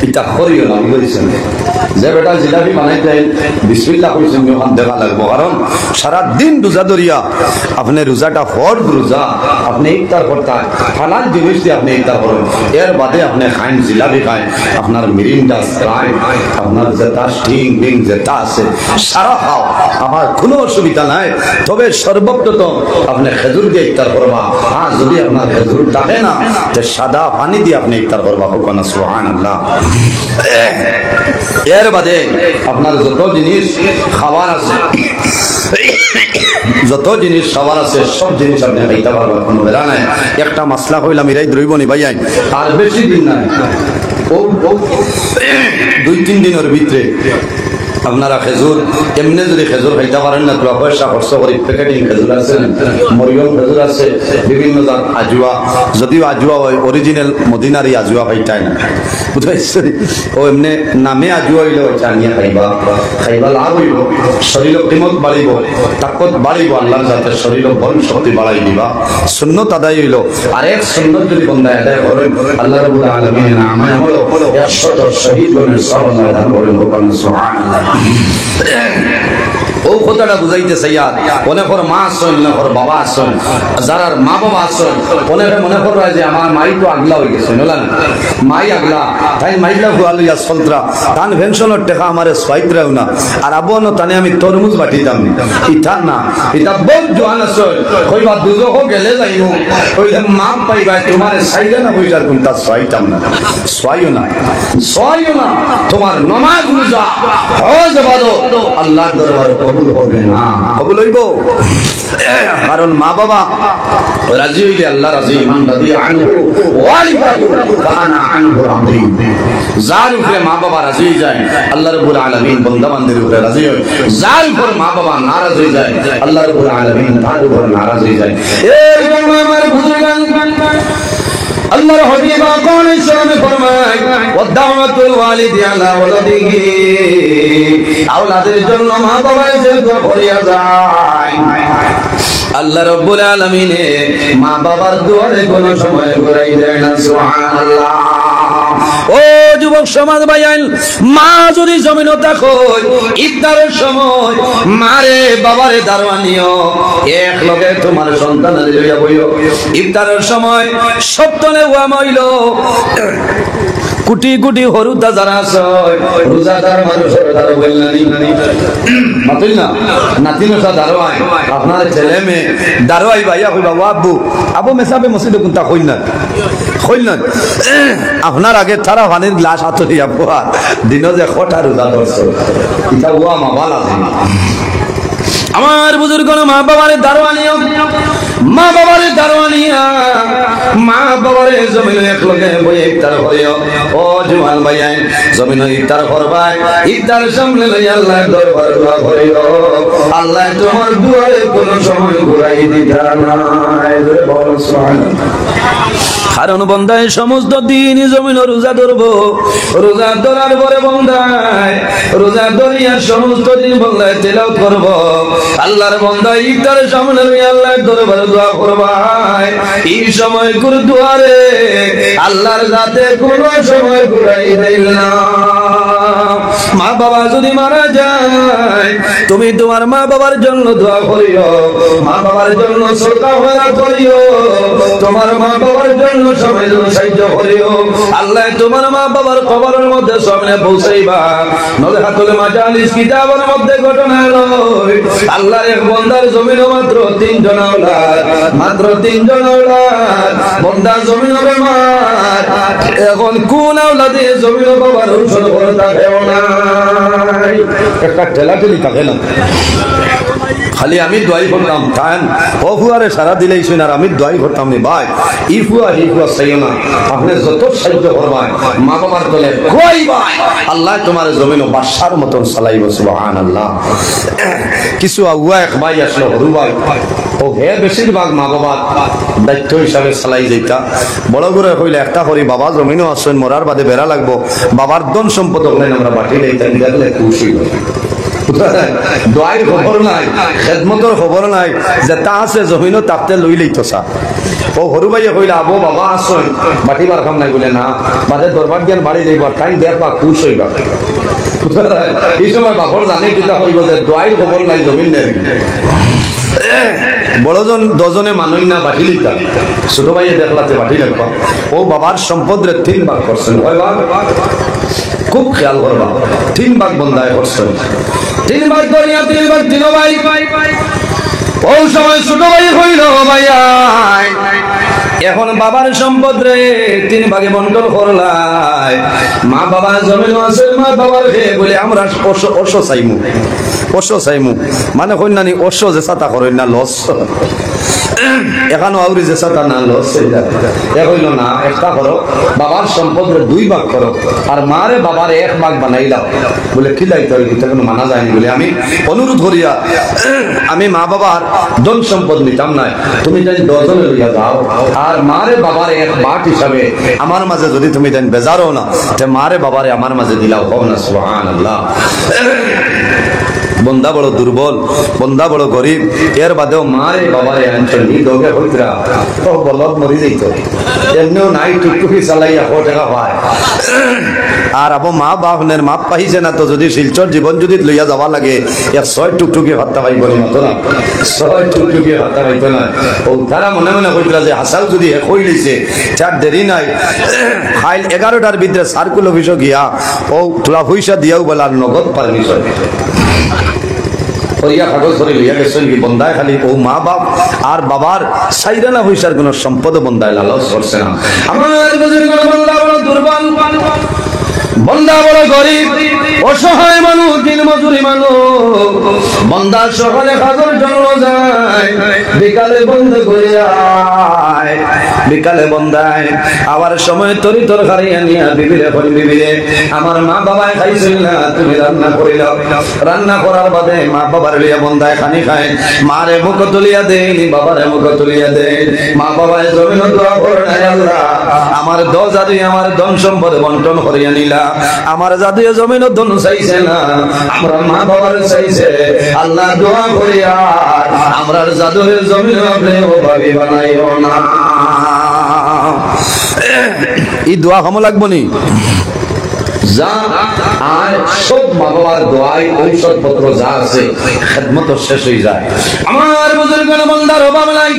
এটা করিও না বুঝছেন। যে বেটা জিলাপি বানাইতে বিসমিল্লাহ কইছেন ওখান দেখা লাগবো, কারণ সারা দিন রোজা ধরিয়া আপনি রোজাটা ফরজ রোজা, আপনি ইফতার করতে হালাল জিনিস দিয়ে আপনি ইফতার করেন, এর বাদে আপনি খাইন জিলাপি খায়, আপনার মিরিন্ডা স্প্রাইট আপনার যেটা স্টিং বিং যেটা আছে সারা খাও, আমার কোনো অসুবিধা নাই। তবে সর্বপ্রথম আপনি খেজুর দিয়ে ইফতার করবা। হ্যাঁ, যদি আপনার খেজুর থাকে না তো সাদা পানি দিয়ে আপনি ইফতার করবা। কোন সুবহানাল্লাহ। এর বাদে আপনার যত জিনিস খাবার আছে, যত জিনিস খাবার আছে সব জিনিস আপনি খাইতে পারবেন, কোনো বেড়া নাই। একটা মশলা কইলাম এরাই দ্রইব নি ভাই, আর বেশি দিন নাই, ও 2-3 দিনের ভিতরে আপনারা খেজুর এমনি যদি খেজুর খাইতে পারেন না, পয়সা খরচ করে প্যাকেটিং খেজুর আছে, মরিয়ম খেজুর আছে, বিভিন্ন জাত আজুয়া, যদিও আজুয়া হয় অরিজিনাল মদিনারি আজুয়া খাইতাই না, বুঝতে ও এমনি নামে আজুয়া হইলে জানিয়ে খাইবা, খাইবা লাভ হইব, শরীর কিমত বাড়িব, তাকত বাড়িব, আল্লাহর যাতে শরীর বল শক্তি বাড়াই দিবা। সুন্নত আদায় হইল। আরেক সুন্নত যদি বন্ধা আদায় করেন, আল্লাহ রাব্বুল আলামিন আমায় হলো 100 শহীদ বনের সওয়াব আদায় করেন। সুবহানাল্লাহ। ও কথাটা বুঝাইতে চাইয়ার অনেকের মা আসছেন, অনেকের বাবা আসছেন, যারার মা বাবা আসছেন অনেকে মনে করবে যে আমার মাই তো আগলা হয়ে গেছে, বললেন মাই আগলা, তাই মাইলা হুয়ালিয়া সলত্রা তান ভেনশনের টেকা আমার সোয়াইত্রাও না, আর আবন তানে আমি তরমুজ বাটিতাম ইটা না, এটা বহুত জোয়ান আসছেন, কইবা দুজক গেলে যাইব, কইলে মা পাইবা তোমার সাইলে না কইটার কোনটা সোয়াইতাম না, সোয়াইও না, সোয়াইও না, তোমার নমাজ রোজা হজ ইবাদত আল্লাহর দরবারে কবুল হবে না, কবুল হইব। কারণ মা বাবা রাজি হইলে আল্লাহ রাজি, মান রাজি আনহু ওয়ালিদাহু ফানা আনহু রাজি। যার উপরে মা বাবা রাজি হয়ে যায় আল্লাহ রাব্বুল আলামিন বান্দা বান্দির উপরে রাজি হয়, যার উপর মা বাবা নারাজ হয়ে যায় আল্লাহ রাব্বুল আলামিন তার উপর নারাজ হয়ে যায়। এই জন্য আমার বুজুর্গান আল্লাহর হাবিব কোরআনে শরীফে ফরমায় ওয়াদাওয়াতুল ওয়ালিদি আলা ওয়ালাদিহি, আওলাদের জন্য মা বাবার যে দোয়া করিয়া যায় আল্লাহ রাব্বুল আলামিন মা বাবার দোয়ারে কোনো সময় ঘুরাই দেয় না। সুবহানাল্লাহ। ও যুবক সমাজ ভাইয়ান, মা যদি জমিন থাকো ইফতারের সময় মারে বাবারে দারওয়ানিও এক লগে তোমার সন্তানের লইয়া বইও, ইফতারের সময় সপ্তনে ওয়া মইল কোটি কোটি হরুদা যারা আছে রোজাদার মানুষের দ্বারা বললানি মাতুল না নাতিনসা দারওয়াই আপনার ছেলে মেয়ে দারওয়াই ভাইয়া কইবা আব্বু আবু মেসাবে মসজিদে কোনটা কইনা কইনা আপনার আগে তারা পানির গ্লাস হাতে দিয়া পোয়া দিন যে খটা রোজা ধরছে এটা ওয়া মা বালা আমার বুজুর্গ মা বাবার দারওয়ানিও, মা বাবার দারওয়ানিয়া, মা বাবার জমিন এক লগে বই ইফতার করিও। ও জওয়ান ভাইয়াই জমিন ইফতার করবাই, ইফতার সামনে লইয়া আল্লাহর দরবারে দোয়া করিও, আল্লাহ তোমার দুয়ারে কোন সময় ঘুরাই দিতা না। বল সুবহানাল্লাহ। কারণ বন্দায় সমস্ত দিন জমিন রোজা ধরবো, রোজা ধরার পরে বন্দায় রোজা ধরিয়া সমস্ত দিন বন্দায় তেলাওয়াত করব, আল্লাহর বন্দায় ইফতারের সামনে আল্লাহর দরবারে দোয়া করবাই, এই সময় করে দুয়ারে আল্লাহর যাতে কোন সময় ঘুরাই দেয় না। মা বাবা যদি মারা যায় তুমি তোমার মা বাবার জন্য দোয়া করিও, মা বাবার জন্য সদকা করিও, তোমার মা বাবার জন্য সবাই সাহায্য করিও, আল্লাহ তোমার মা বাবার কবরের মধ্যে সামনে পৌঁছাইবা। নলে হাতুল মাজালিস কিতাবের মধ্যে ঘটনা লয় আল্লাহর এক বান্দার জমিন মাত্র 3 জন আওলাদ, মাত্র 3 জন আওলাদ, বান্দার জমিন বেমার, এখন কোন আওলাদে জমিন বাবার ঔষধ করে থাকে কেউ নাই। একটা ঠেলাঠেলি থাকে না, খালি আমি দোয়াই করতাম খান ও ফুয়ারে সারা দিলেই শুন, আর আমি দোয়াই করতাম নি ভাই ই ফুয়া চাইও না, আপনি যত সাহায্য করবেন মা বাবার তলে কই ভাই আল্লাহ তোমার জমিন বাদশার মতন চালাইব। সুবহানাল্লাহ। কিছু আগুয়া এক ভাই আসলো, হরু ভাই, ও হে বেশিরভাগ মা বাবার দায়িত্ব হিসাবে চালাই যেটা বড় করে হইলে একটা করি বাবা জমিনও আসছেন মরার বাদে বেড়া লাগবো, বাবার ধন সম্পদ হলেন আমরা বাটি দিতাম, দেখলে খুশি দোয়াইর খবর নাই, খেদমতের খবর নাই, যে তা আছে জমিনও তাপতে লই লইতো সা। ও হরু ভাইয়ে কইলে আবো বাবা আসছেন বাটি বার খাম নাই বলে না, বাদে দরবার জ্ঞান বাড়ি যাইব, টাইম দেখবা খুশ হইবা। এই সময় বাপর জানে কিতা হইব যে দোয়াইর খবর নাই জমিন নেই। বড়জন দজনে মানুষ না বাটি লিখা, ছোট ভাইয়ে দেখলাতে বাটি লাগবা। ও বাবার সম্পদ রে 3 ভাগ করছেন, খুব খেয়াল করবা, 3 ভাগ বন্ধায় করছেন, 3 ভাগ করিয়া 3 ভাগ দিল ভাই। ও সময় ছোট ভাই হইল ভাইয়া এখন বাবার সম্পদ রে 3 ভাগে বন্টন করলাই। মা বাবা জমিন আছে, মা বাবার বলে আমরা অশ্ব চাইমু, অশ্ব চাইমু মানে কন্যানি অশ্ব যে চাতা করেন না লস, এখানে আউরি যে চাতা না লস হইল না, একটা করো বাবার সম্পদ রে 2 ভাগ করো, আর মারে বাবার 1 ভাগ বানাইলাও। বলে কি দায়িত্ব এটা কোনো মানা যায়নি বলে আমি অনুরোধ করিয়া আমি মা বাবার ধন সম্পদ নিতাম না, তুমি জানি 10 জনে লইয়া যাও, আর মারে বাবার 1 ভাগ হিসাবে আমার মাঝে যদি তুমি জানি বেজারও না, যে মারে বাবারে আমার মাঝে দিলাও হোক না। সুবহানাল্লাহ। বন্দা বড় দুর্বল, বন্দা বড় গরিব, এর বাদেও মারে বাবারে আনছেন দোগে হইতরা ও বলদ মরি যাইত, এমনিও নাই টুকটুকি চালাইয়া 100 টাকা পায়, আর আবো মা বাপনের মাপ পাইছে না তো যদি শিলচর জীবন যদি লইয়া যাওয়া লাগে 100 টুকটুকি ভাত্তা পাইব না, 100 টুকটুকি ভাত্তা পাইত না। ও তারা মনে মনে কইতরা যে হাসাল যদি হই লইছে চার দেরি নাই, ফাইল 11টার ভিতরে সার্কুল অফিসে গিয়া ও তোলা পয়সা দিয়াও বলার নগদ পারমিশন করিয়া কাগজ ধরে লইয়া গেছেন কি বন্দায় খালি ও মা বাপ আর বাবার সাইরানা পয়সার কোন সম্পদ বন্দায় লালস করছে না। আমার বন্দা বড় দুর্বল, বন্দা বড় গরিব, অসহায় মানুষ, দিন মজুরি মানুষ, বন্দা সকালে কাজের জন্য যায়, বিকালে বন্ধ করে আয়, বিকালে বন্দায় আবার সময় তরি তরকারি আনিয়া বিবিরে করি, বিবিরে আমার মা বাবায় খাইছিল না, তুমি রান্না করিলাও, রান্না করার বাদে মা বাবার লিয়া বন্দায় খানি খায়, মারে মুখ তুলিয়া দেন, বাবারে মুখ তুলিয়া দেন, মা বাবায় জমিন দোয়া করে নাই আল্লাহ আমার 10 জাতি আমার ধন সম্পদ বন্টন করিয়া নিলা, আমার জাতীয় জমিন ধন চাইছে না, আমরা মা বাবার চাইছে, আল্লাহ দোয়া করিয়া আমরা জাদুর জমিন আপনি ওভাবে বানাইও না। এই দোয়া কম লাগবো নি যা, আর সব মা বাবার দোয়াই ঔষধ পত্র যা আছে খেদমত শেষ হয়ে যায়। আমার বুজুর্গের বন্দার অভাব নাই,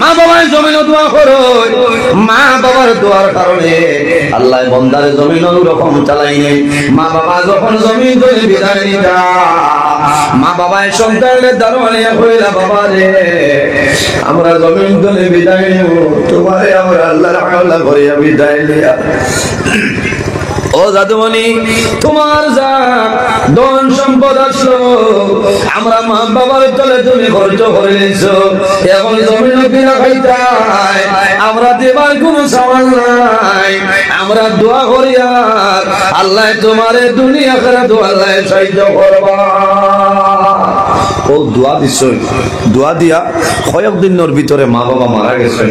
মা বাবার জমিন দোয়া করো, মা বাবার দোয়ার কারণে আল্লাহ বন্দার জমিন ওরকম চালাই নেই। মা বাবা যখন জমিন ধরে বিদায় নিতা, মা বাবায় সন্তানের দারোয়ানে কইলা বাবা রে আমরা জমিন ধরে বিদায় নেব, তোমারে আমরা আল্লাহর হাওলা করে বিদায় নিয়া ও জাদুমণি তোমার যা ধন সম্পদ আসলো আমরা মা বাবার তলে তুমি খরচ করে নিছো, এখন জমিন কিনা খাইতাই আমরা দেবার কোনো সামান নাই, আমরা দোয়া করি আর আল্লাহ তোমারে দুনিয়া করে দোয়া আল্লাহ সাহায্য করবা। ও দোয়া দিছো, দোয়া দিয়া কয়েকদিনের ভিতরে মা বাবা মারা গেছে,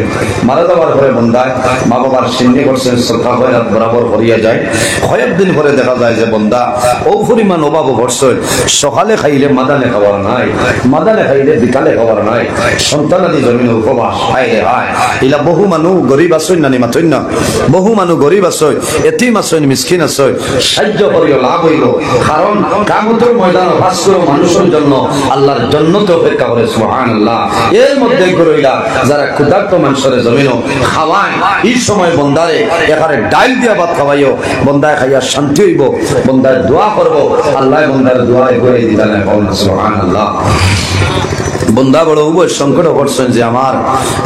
মারা যাওয়ার পরে বন্দায় মা বাবার সিন্নি করছেন সরকার হয়রাত বরাবর করিয়া যায়, কয়েকদিন পরে দেখা যায় যে বন্দা ও পরিমাণ অভাব ভরছে, সকালে খাইলে মাদানে খাবার নাই, মাদানে খাইলে বিকালে খাবার নাই, সন্তানাদি জমিন উপবাস হায় রে হায়। এলা বহু মানুষ গরিব আসই না মাথই না, বহু মানুষ গরিব আসই, এতিম আসই, মিসকিন আসই, সাহায্য করিও লাভ হইল, কারণ কিয়ামতের ময়দানে বাস করো মানুষের জন্য আল্লাহর জান্নাত অপেক্ষা করে। সুবহানাল্লাহ। এর মধ্যে কইলা যারা ক্ষুধার্ত মানুষের জমিন খাওয়ায় এই সময় বন্দারে এখানে ডাইল দিয়া ভাত খাওয়াইও, বন্দায় খাইয়া শান্তি হইব, বন্দায় দোয়া করবো, আল্লাহ বন্দার দোয়া করে দিবেন। সুবহানাল্লাহ। বন্ধা বড় উভয় সংকট করছেন যে আমার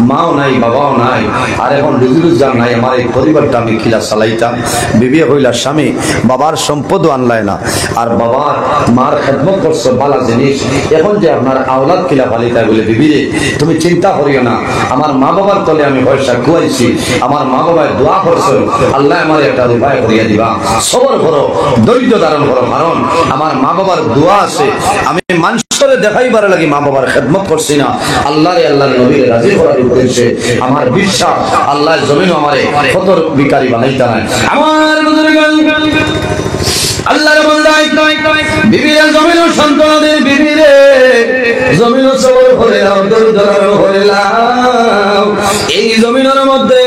মাও নাই বাবাও নাই আর এখন রুজি-রোজগার নাই, আমার এই পরিবারটা আমি খিলা চালাইতাম। বিবি হইলা স্বামী বাবার সম্পদও আনলাই না আর বাবার মার খেদমত করছো ভালো জিনিস, এখন যে আপনার আওলাদ খিলা ফালিতা বলে বিবি রে তুমি চিন্তা করিও না, আমার মা বাবার তলে আমি পয়সা খুয়াইছি, আমার মা বাবার দোয়া করছো, আল্লাহ আমার একটা উপায় করিয়া দিবা, সবর করো, ধৈর্য ধারণ করো, কারণ আমার মা বাবার দোয়া আছে। আমি মানুষের দেখাইবার লাগি মা বাবার খেদমত করছি না, আল্লাহরে আল্লাহর নবীর রাজি করার উদ্দেশ্যে। আমার বিশ্বাস আল্লাহ জমিন আমারে কত বিকারি বানাইতা নাই। আমার বুজুর্গগণ আল্লাহর বান্দাই বিবিরে জমিন সন্তানদের বিবিরে জমিন সবর করে নাও, দরদার করে নাও। এই জমিনের মধ্যে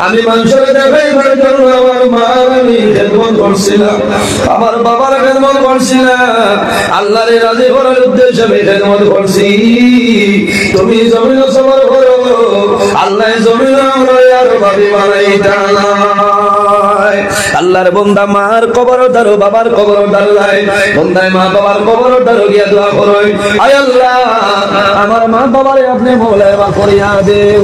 আমি মানুষের দেখাইবার জন্য আমার মা আমি খেদমত করছিলাম, আমার বাবার খেদমত করছিলাম, আল্লাহরে রাজি করার উদ্দেশ্যে আমি খেদমত করছি। তুমি জমিন সবর করো, আল্লাহ জমিন আমরা আর ভাবি বানাইতা না। আল্লাহর বান্দা মার কবর দারো, বাবার কবর দারলাই, বান্দায় মা বাবার কবর দারো গিয়া দোয়া করো, আয় আল্লাহ আমার মা বাবারে আপনি মওলায় মা করিয়া দেও।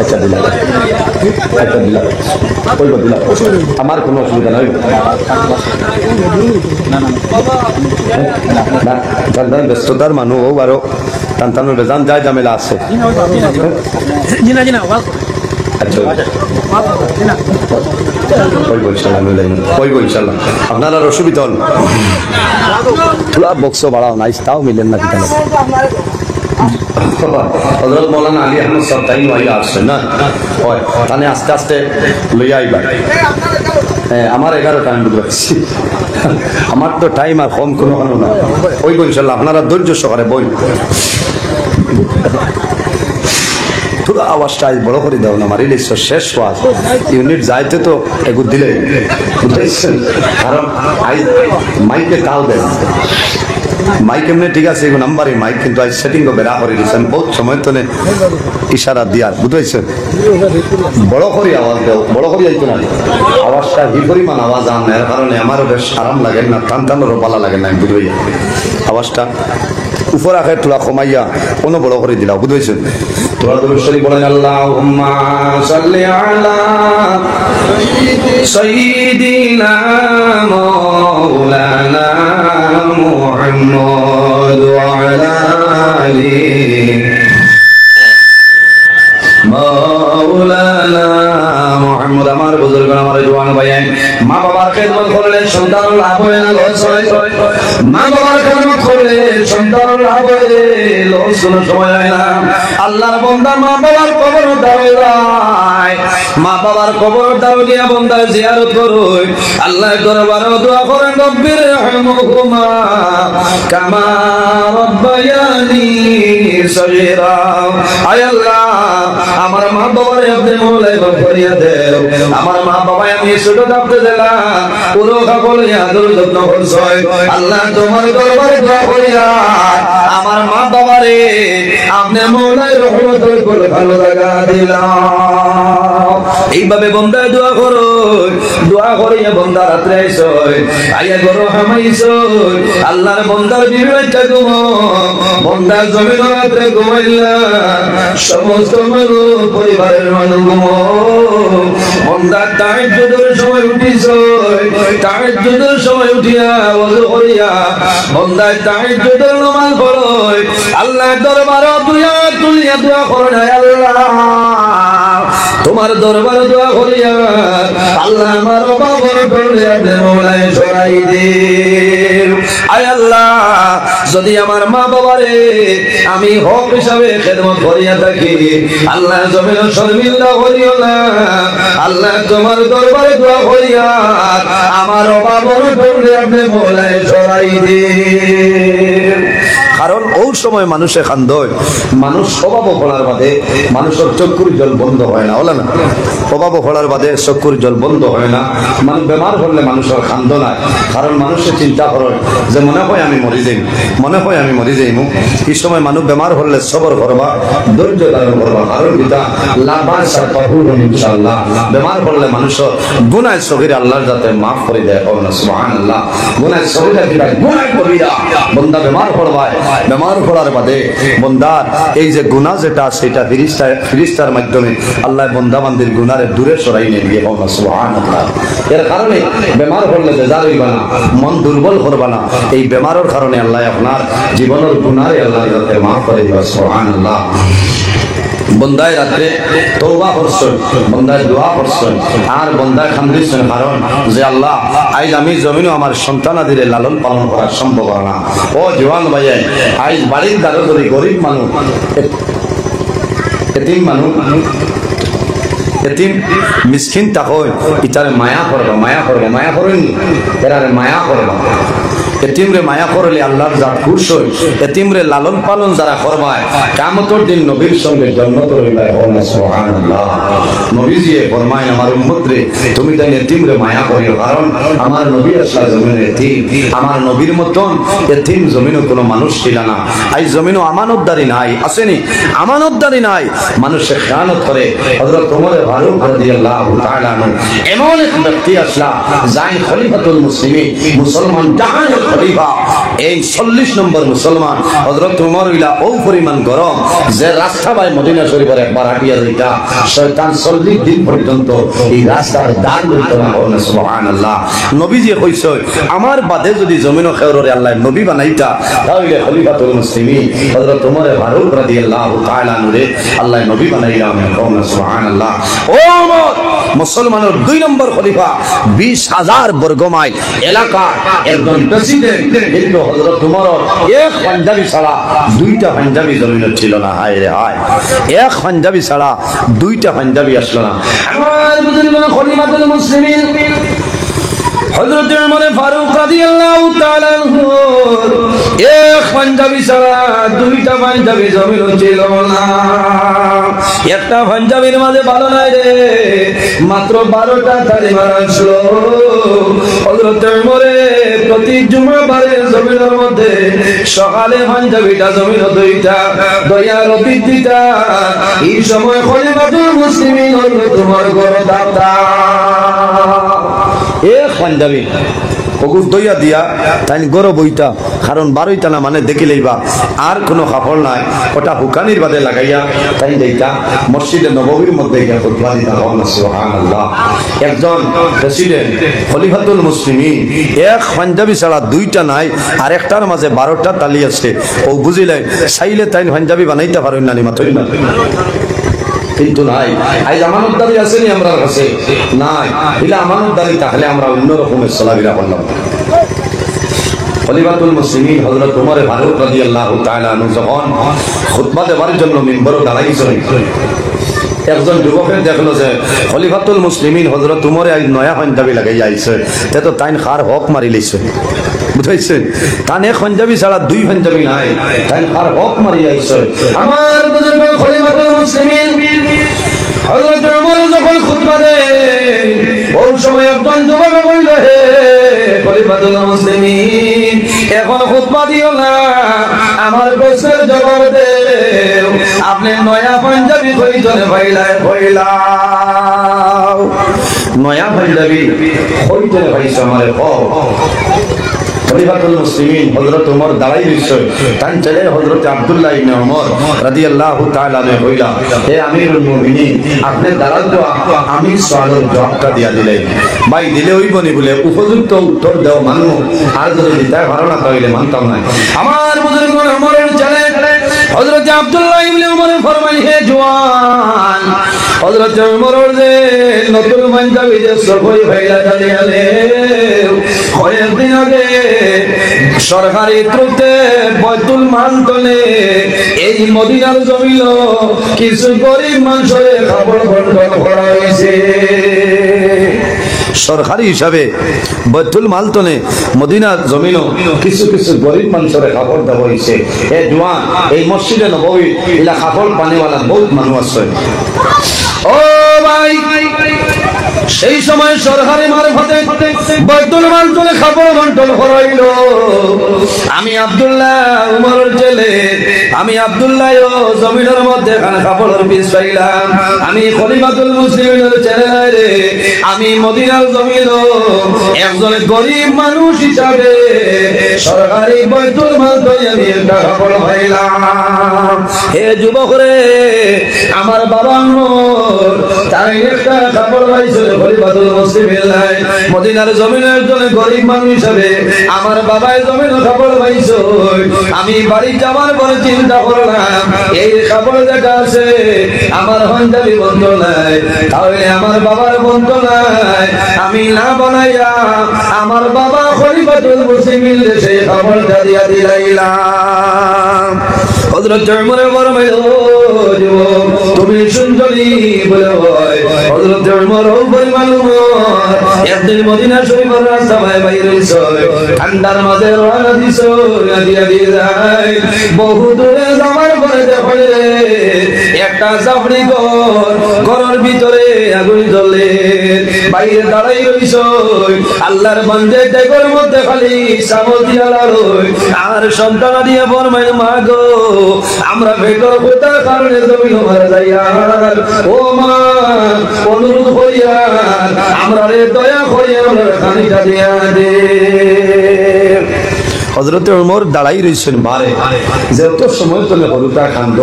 আচ্ছা দিলা, আচ্ছা দিলা, কই দিলা, আমার কোনো অসুবিধা নাই। না ব্যস্ততার মানুষ ও আরো টান বেজান যায় ঝামেলা আছে। আপনার অসুবিধা হল বক্স বাড়াও নাই, তাও মিলেন না কেন? হযরত মাওলানা আলী আহমদ সাহেব তাই নয় আসছে না, তাহলে আস্তে আস্তে লইয়া আইবা। আমার 11টা আমি বুঝছি, আমার তো টাইম আর কম কোনো না। ওই ইনশাল্লাহ আপনারা ধৈর্য সহকারে বই পুরো আওয়াজটা বড় করে দাও না, মারিলে শেষ হওয়া ইউনিট যাইতে তো এগু দিলে বুঝাইছেন, কারণ মাইকে তাল দেন, মাইক এমনি ঠিক আছে এগুলো নাম্বারে মাইক, কিন্তু আজ সেটিং বেড়া করে দিচ্ছেন বহুত সময় তো ইশারা দিয়ার বুঝাইছেন। বড় করে আওয়াজ দেও, বড় করে যাইতো না, আওয়াজটা হি পরিমাণ আওয়াজ আন, এর কারণে আমারও বেশ আরাম লাগে না, টানটানোরও ভালো লাগে না, বুঝাইয়া আওয়াজটা উপর আখে তোলা কমাইয়া কোনো বড় করে দিলা বুঝাইছেন। তোরা দরুদ শরীফ বলেন, আল্লাহুম্মা সাল্লি আলা সাইয়্যিদিনা মাওলানা মুহাম্মদ ওয়া আলা আলি মাওলানা মুহাম্মদ। আমার বুজুর্গ আমার জওয়ান ভাই, মা বাবার খেদমত করলে সন্তান লাভ হয় না লস হয়, মা বাবার খেদমত করলে সন্তান লাভ হয় লস কোনো সময় হয় না। আল্লাহর বান্দা মা বাবার কবর দাওয়ায়, মা বাবার কবর দাও গিয়া বান্দা জিয়ারত করুই, আল্লাহর দরবারে দোয়া করেন, রব্বির রহমহুমা কামা রব্বায়ানি সগীরা। আয় আল্লাহ আমার মা বাবারে আপনি মওলায় মাফ করিয়া দেও, আমার মা বাবা আমি ছোট থাকতে দিলাম পুরো সকল আদর যত্ন করছয়, আল্লাহ তোমার দরবারে দোয়া করিয়া আমার মা বাবারে আপনি মওলায় রহমতের করে ভালো লাগা দিলাম। এইভাবে বান্দা দোয়া করো, দোয়া করিয়া বান্দা রাত্রে আইছয়, আইয়া ঘর হামাইছয়, আল্লাহর বান্দার বিবেকটা ঘুমো, বান্দা জমিন রাত্রে ঘুমাইলা, সমস্ত মানুষ পরিবারের মানুষ ঘুমো, বান্দা তাহাজ্জুদের সময় উঠিছয়, তাহাজ্জুদের সময় উঠিয়া ওযু করিয়া বান্দা তাহাজ্জুদের নামাজ পড়য়, আল্লাহর দরবারে তুলিয়া দোয়া করো, আল্লাহ তোমার দরবারে দোয়া করিয়া আল্লাহ আমার বাবার করে আপনি মওলায় সরাই দেন। আয় আল্লাহ যদি আমার মা বাবারে আমি হক হিসাবে খেদমত করিয়া থাকি, আল্লাহ জমিন শর্মিন্দা করিও না, আল্লাহ তোমার দরবারে দোয়া করিয়া আমার বাবার করে আপনি মওলায় সরাই দেন। কারণ ওই সময় মানুষে খান্দয় মানুষ অভাব ফলার বাদে মানুষের চক্ষুর জল বন্ধ হয় না, বলে না অভাব ফলার বাদে চক্ষুর জল বন্ধ হয় না। মানুষ বেমার করলে মানুষের খান্দ নাই, কারণ মানুষের চিন্তা করে যে মনে হয় আমি মরি যাই, মনে হয় আমি মরি যাইমু। এই সময় মানুষ বেমার হলে সবর করবা, ধৈর্য ধারণ করবা, কারণ পিতা ইনশাআল্লাহ বেমার করলে মানুষের গুনাহ সগীরা আল্লাহর যাতে মাফ করে দেয়, সুবহানাল্লাহ। গুনাহ সগীরা কিবা গুনাহ কবিরা বান্দা বেমার পড়বায়, বেমার পড়ার বাদে বন্দার এই যে গুনাহ যেটা সেটা ফেরেশতার মাধ্যমে আল্লাহ বান্দা বান্দির গুনাহে দূরে সরাই নিয়ে গিয়ে সুবহানাল্লাহ। এর কারণে বেমার পড়লে বেজার হইবা না, মন দুর্বল করবা না। এই বেমারের কারণে আল্লাহ আপনার জীবনের গুনাহে আল্লাহ যাতে মাফ করে দেয়, সুবহানাল্লাহ। বন্দায় রাত্রে তওবা করছেন, বন্দায় দোয়া করছেন, আর বন্দায় খান্দিছেন, কারণ যে আল্লাহ আজ আমি জমিনও আমার সন্তানাদিরে লালন পালন করা সম্ভব না। ও জওয়ান ভাইয়া, আজ বাড়ির দ্বারা যদি গরিব মানুষ, এতিম মানুষ, এতিম মিসকিন তাকয় ইতারে মায়া করবা, মায়া করবা, মায়া করেন এরারে মায়া করবা। এতিমরে মায়া করলে আল্লাহর জাত খুশ হয়। এতিমরে লালন পালন যারা করবায় কিয়ামতের দিন নবীর সঙ্গে জান্নাত রইবায়, সুবহানাল্লাহ। নবীজি ফরমায় আমার উম্মতরে তুমি তাই এতিমরে মায়া করিও, কারণ আমার নবী আসলা জমিনে এতিম, আমার নবীর মতন এতিম জমিনে কোনো মানুষ ছিল না। আজ জমিনে আমানতদারি নাই, আসেনি আমানতদারি নাই, মানুষে খেয়ানত করে। হযরত ওমর ফারুক রাদিয়াল্লাহু তাআলা আনহু এমন এক ব্যক্তি আসলা যাই খলিফাতুল মুসলিমিন, মুসলমান জাহানের খলিফা, এই 40 নম্বর মুসলমান। হযরত ওমর ইলা ও পরিমাণ গরম যে রাস্তা বাই মদিনা শরীফের একবার হাঁটিয়া যাইতা শয়তান 40 দিন পর্যন্ত এই রাস্তার দান দিত না, সুবহানাল্লাহ। নবীজি কইছে আমার বাদে যদি জমিন খেয়রে আল্লাহ নবী বানাইতা তাহলে খলিফাতুল মুসলিমিন হযরত ওমর ফারুক রাদিয়াল্লাহু তাআলা আনহু আল্লাহ নবী বানাইলা, সুবহানাল্লাহ। ও ওমর মুসলমানের 2 নম্বর খলিফা, 20,000 বর্গ মাইল এলাকা একজন প্রেসিডেন্ট, কিন্তু হযরত ওমর এক পাঞ্জাবি ছাড়া 2টা পাঞ্জাবি জমিনে ছিল না। হায় রে হায়, এক পাঞ্জাবি ছাড়া 2টা পাঞ্জাবি আসলো না। আমার বুজুর্গ খলিফাতুল মুসলিমিন হযরত ওমর ফারুক রাদিয়াল্লাহু তাআলা আনহু এক পাঞ্জাবি ছাড়া 2টা পাঞ্জাবি জমিন ছিল না। একটা পাঞ্জাবির মাঝে ভালো নাই রে, মাত্র 12টা তালি মারছিল। হযরত ওমরে প্রতি জুমাবারে জমিনের মধ্যে সকালে পাঞ্জাবিটা জমিন 2টা দয়ার অতিথিটা। এই সময় খলিফাতুল মুসলিমিন হযরত ওমর গড় দাতা এক পাঞ্জাবি ওগুর দইয়া দিয়া তাই গরো বইটা, কারণ 12টা না মানে দেখি লইবা আর কোনো কাপড় নাই, ওটা হুকানির বাদে লাগাইয়া তাই দেইতা মসজিদে নববীর মধ্যে গিয়া খুতবা দিতা, সুবহানাল্লাহ। একজন প্রেসিডেন্ট খলিফাতুল মুসলিমিন এক পাঞ্জাবি ছাড়া 2টা নাই, আর একটার মাঝে 12টা তালি আছে। ও বুঝিলেন চাইলে তাই পাঞ্জাবি বানাইতে পারেন না, মাত্রই না, কিন্তু নাই। আজ আমানতদারি আসেনি আমরা কাছে নাই, এটা আমানতদারি তাহলে আমরা অন্য রকমের চলাফেরা করলাম। খলিফাতুল মুসলিমিন হযরত ওমর ফারুক রাদিয়াল্লাহু তাআলা আনহু যখন খুতবা দেওয়ার জন্য মিম্বরে দাঁড়াইছেন, একজন যুবকের দেখলো যে খলিফাতুল মুসলিমিন হযরত ওমরে আজ নয়া পাঞ্জাবি লাগাই আইছে, তে তো তাইন খার হক মারি লইছে, বুঝাইছেন? তান এক পাঞ্জাবি ছাড়া 2 পাঞ্জাবি নাই, তাইন খার হক মারি আইছে। আমার বুজুর্গ খলিফাতুল মুসলিমিন হযরত ওমর যখন খুতবা দেন, ওই সময় একজন যুবক বলল, হে খলিফাতুল মুসলিমিন এখন খুতবা দিও না, আমার প্রশ্নের জবাব দেও। আপনি নয়া পাঞ্জাবি কইজনে ভাইলাও, নয়া পাঞ্জাবি কইজনে ভাইছ আমারে কও। খলিফাতুল মুসলিমিন হযরত ওমর দাঁড়াই রইছে, তাই চলে হযরত আব্দুল্লাহ ইবনে ওমর রাদিয়াল্লাহু তাআলা আনহু কইলা, হে আমিরুল মুমিনিন আপনি দাঁড়ান তো, আমি সওয়ালের জবাবটা দিয়া দিলেন। ভাই দিলে হইবনি বলে উপযুক্ত উত্তর দাও মানো, আর যদি দিতে পারো না তাহলে মানতাম না। আমার বুজুর্গ ওমরের ছেলে হযরত আব্দুল্লাহ ইবনে ওমর ফরমাই, হে জওয়ান হযরত ওমরের যে নতুন পাঞ্জাবি যে সবই ভাইলা জানিয়ালে কয়েকদিন আগে সরকারি ত্রুতে বৈতুল মাল তলে এই মদিনার জমিল কিছু গরিব মানুষের কাপড় বন্টন করা হয়েছে। সরকারি হিসাবে বৈতুল মাল তনে মদিনা জমিনও কিছু কিছু গরিব মানুষের কাপড় দেওয়া হয়েছে। এ জোয়ান এই মসজিদে নববী এলা কাপড় পানিওয়ালা বহুত মানুষ আছে। ও ভাই, সেই সময় সরকারি মারফতে বৈতুল মাল তনে কাপড় বন্টন করাইল। আমি আব্দুল্লাহ উমরের ছেলে, আমি আব্দুল্লাহ জমিনের মধ্যে এখানে কাপড়ের পিস পাইলাম। আমি খলিফাতুল মুসলিমিনের ছেলে রে, আমি মদিনার জমিন একজন গরিব মানুষ হিসাবে সরকারি বৈতুল মাল তনে আমি একটা কাপড় পাইলাম। হে যুবক রে, আমার বাবা তাই একটা কাপড় পাইছে খলিফাতুল মুসলিমিন মদিনার জমিনের একজন গরিব মানুষ হিসাবে আমার বাবাই জমিনে কাপড় পাইছে। আমি বাড়ি যাওয়ার পরে চিন্তা করলাম এই কাপড় দেখা আছে আমার হঞ্জালি বন্ধ নাই, তাহলে আমার বাবার বন্ধ নাই, আমি না বানাইয়া আমার বাবা খলিফাতুল মুসলিমিন সেই কাপড়টা দিয়া দিলাইলাম। হযরত ওমর ফরমায়, ও যুবক তুমি সুন্দরী বলে হয়। হযরত ওমর পরিমাণ একদিন মদিনা শরীফের রাস্তা বাইরে হইছে, ঠান্ডার মাঝে রওনা দিছো, দিয়া দিয়ে যায় বহু দূরে যাওয়ার পরে দেখো একটা চাপড়ি ঘরের ভিতরে আগুন জ্বলে, বাইরে দাঁড়াই রইছ। আল্লাহর বান্দে দেখর মধ্যে খালি চামচ দিয়া লাড়ই আর সন্তান দিয়ে ফরমায়, মা গো আমরা ভেতর কোথার কারণে জমিন মারা যাই, ও মা অনুরোধ করিয়া আমরা রে দয়া করিয়া আমরা খানিটা দিয়া দে। হযরত ওমর দাঁড়াই রয়েছেন বারে, যত সময় তোলে হরুতা কান্দ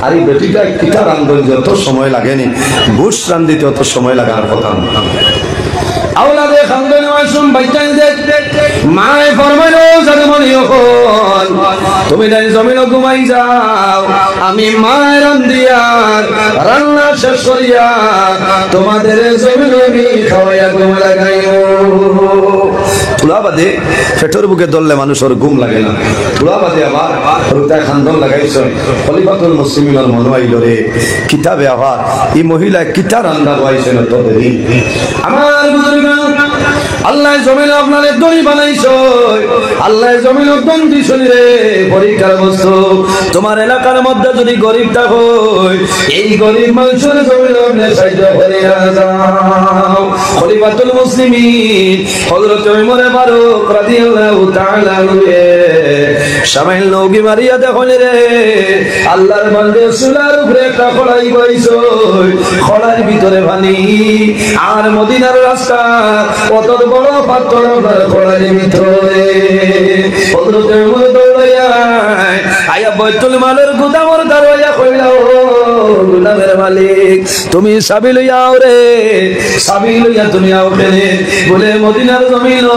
আর এই বেটিটা কিটা রান্ধন যত সময় লাগেনি, বুশ রান্ধিতে অত সময় লাগার কথা না। আওলাদে খান্দন মাসুম বাইচান দেখ মায়ে ফরমাইলো জাদমনি হল তুমি নাই জমিন ঘুমাই যাও, আমি মায়ের রান্দিয়ার রান্না শেষ করিয়া তোমাদের জমিন আমি খাওয়াইয়া ঘুম লাগাইও। তুলা বাদে পেটের বুকে ধরলে মানুষের ঘুম লাগে না, তুলা বাদে আবার রুতায় খান্দন লাগাইছ। খলিফাতুল মুসলিমিনের মনে আইল রে কিতাবে আবার এই মহিলা কিতা রান্না বাইছে না তো দেরি। আমার বুজুর্গ আল্লাহ জমিন আপনার দড়ি বানাইছ, আল্লাহ জমিন দন্ডি শরীরে পরীক্ষার বস্তু। তোমার এলাকার মধ্যে যদি গরিব থাকো এই গরিব মানুষের জমিন আপনি সাহায্য করিয়া যাও। খলিফাতুল মুসলিমিন হযরত ওমর ফারুক রাদিয়াল্লাহু তাআলা আনহু সামাইল নৌকি মারিয়া দেখুন রে আল্লাহর বান্দে চুলার উপরে একটা খড়াই বইছ, খড়ার ভিতরে পানি আর মদিনার রাস্তা কত বড় পাথর খড়ার ভিতরে। হযরত ওমর দৌড়াইয়া আয়া বৈতুল মালের গুদামর দরজা কইলা, ও গুদামের মালিক তুমি চাবি লইয়া আও রে, চাবি লইয়া তুমি আও কেনে বলে মদিনার জমিন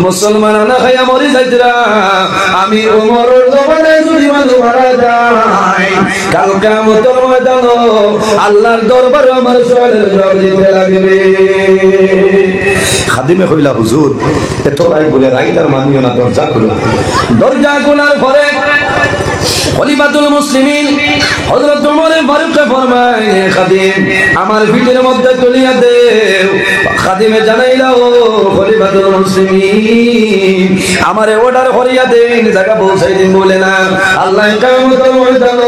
মুসলমান না খাইয়া মরি যাইতরা, আমি ওমরের জমানে যদি মানুষ মারা যায় কাল কিয়ামতের ময়দান আল্লাহর দরবারে আমার সওয়ালের জবাব দিতে লাগবে। খাদিমে কইলা, হুজুর এত রাই বলে রাইতার মানিও না, দরজা খুলো। দরজা খোলার পরে খলিফাতুল মুসলিমিন হযরত ওমর ফারুককে ফরমায়, খাদিম আমার পিঠের মধ্যে তুলিয়া দেও। খাদিমে জানাইলা, ও খলিফাতুল মুসলিমিন আমারে অর্ডার করিয়া দেন, জায়গা পৌঁছাই দিন বলে না। আল্লাহ কিয়ামতের ময়দান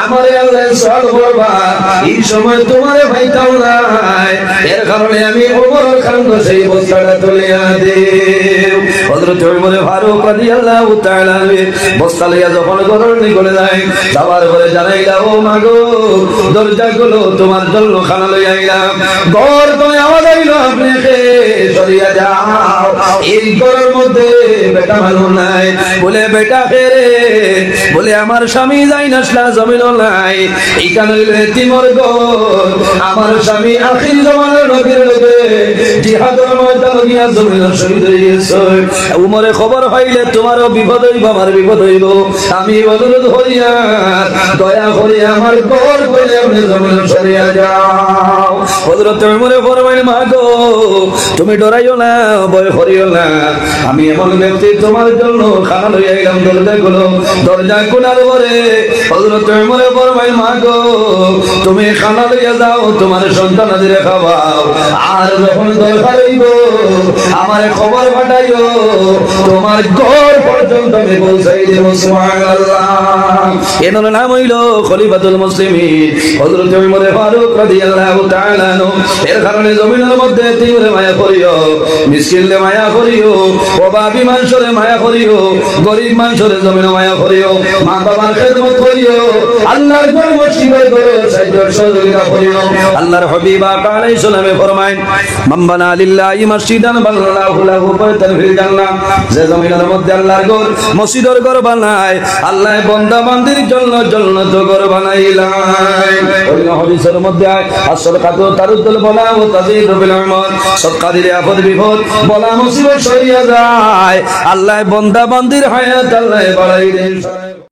আমারে আল্লাহ সওয়াল করবা, এই সময় তোমারে পাইতাম না, এর কারণে আমি ওমর খান সেই বস্তাটা তুলিয়া দেও। হযরত ওমর ফারুক রাদিয়াল্লাহু তাআলা বস্তা লইয়া যখন ঘরের নিকটে যায়, যাবার পরে জানাইলা, ও মা গো দরজা গুলো তোমার জন্য খানা লইয়া আইলাম। ঘর তো আওয়াজ আইল, আপনি সরিয়া যাও, এই ঘরের মধ্যে বেটা মানুষ নাই। বলে বেটা ফেরে বলে আমার স্বামী যাই নাসলা জমিন নাই, এইটা নইলে তিমর ঘর, আমার স্বামী আখির জমানের নবীর লোকে জিহাদের ময়দানে গিয়া জমিন শহীদ হইছে। উমরে খবর পাইলে তোমারও বিপদ হইব, আমার বিপদ হইব, আমি অনুরোধ করিয়া দয়া করে আমার ঘর কইলে আপনি জমিন সরিয়া যাও। হযরত ওমরে ফরমাইল, মা গো তুমি ডরাইও না, ভয় করিও না, আমি এমন ব্যক্তি তোমার জন্য খানা লইয়া গেলাম দরজা খুলো দরজা খোলার পরে হযরত ওমরে ফরমাই মা গো তুমি খানা লইয়া যাও তোমার সন্তানদের খাওয়াও আর যখন দরকার হইব আমারে খবর পাঠাইও তোমার ঘর পর্যন্ত আমি পৌঁছাই দেব সুবহানাল্লাহ এর নাম হইল খলিফাতুল মুসলিমিন হযরত ওমর ফারুক রাদিয়াল্লাহু তাআলা আনহু এর কারণে জমিনের মধ্যে তীরে মায়া করিও মিসকিনলে মায়া করিও অভাবী মানুষরে মায়া করিও গরিব মানুষরে জমিনে মায়া করিও মা বাবার খেদমত করিও আল্লাহর ঘর মসজিদে করো সাইয়্যদ সহযোগিতা করিও আল্লাহর হাবিব আলাইহিস সালামে ফরমায় মান বানা লিল্লাহি মসজিদান বানাল্লাহু লাহু বাইতান ফিল জান্নাহ যে জমিনের মধ্যে আল্লাহর ঘর মসজিদের ঘর বানায় আল্লাহ বান্দা বান্দির জন্য জান্নাত ঘর বানাইলাম ওই হাদিসের মধ্যে আসসালাতু তারুদুল বলা ও তাজিদু বিল উমর সদকা দিলে আপদ বিপদ বলা মুসিবত সরিয়া যায় আল্লাহ বান্দা বান্দির হায়াত আল্লাহ বাড়াই দেন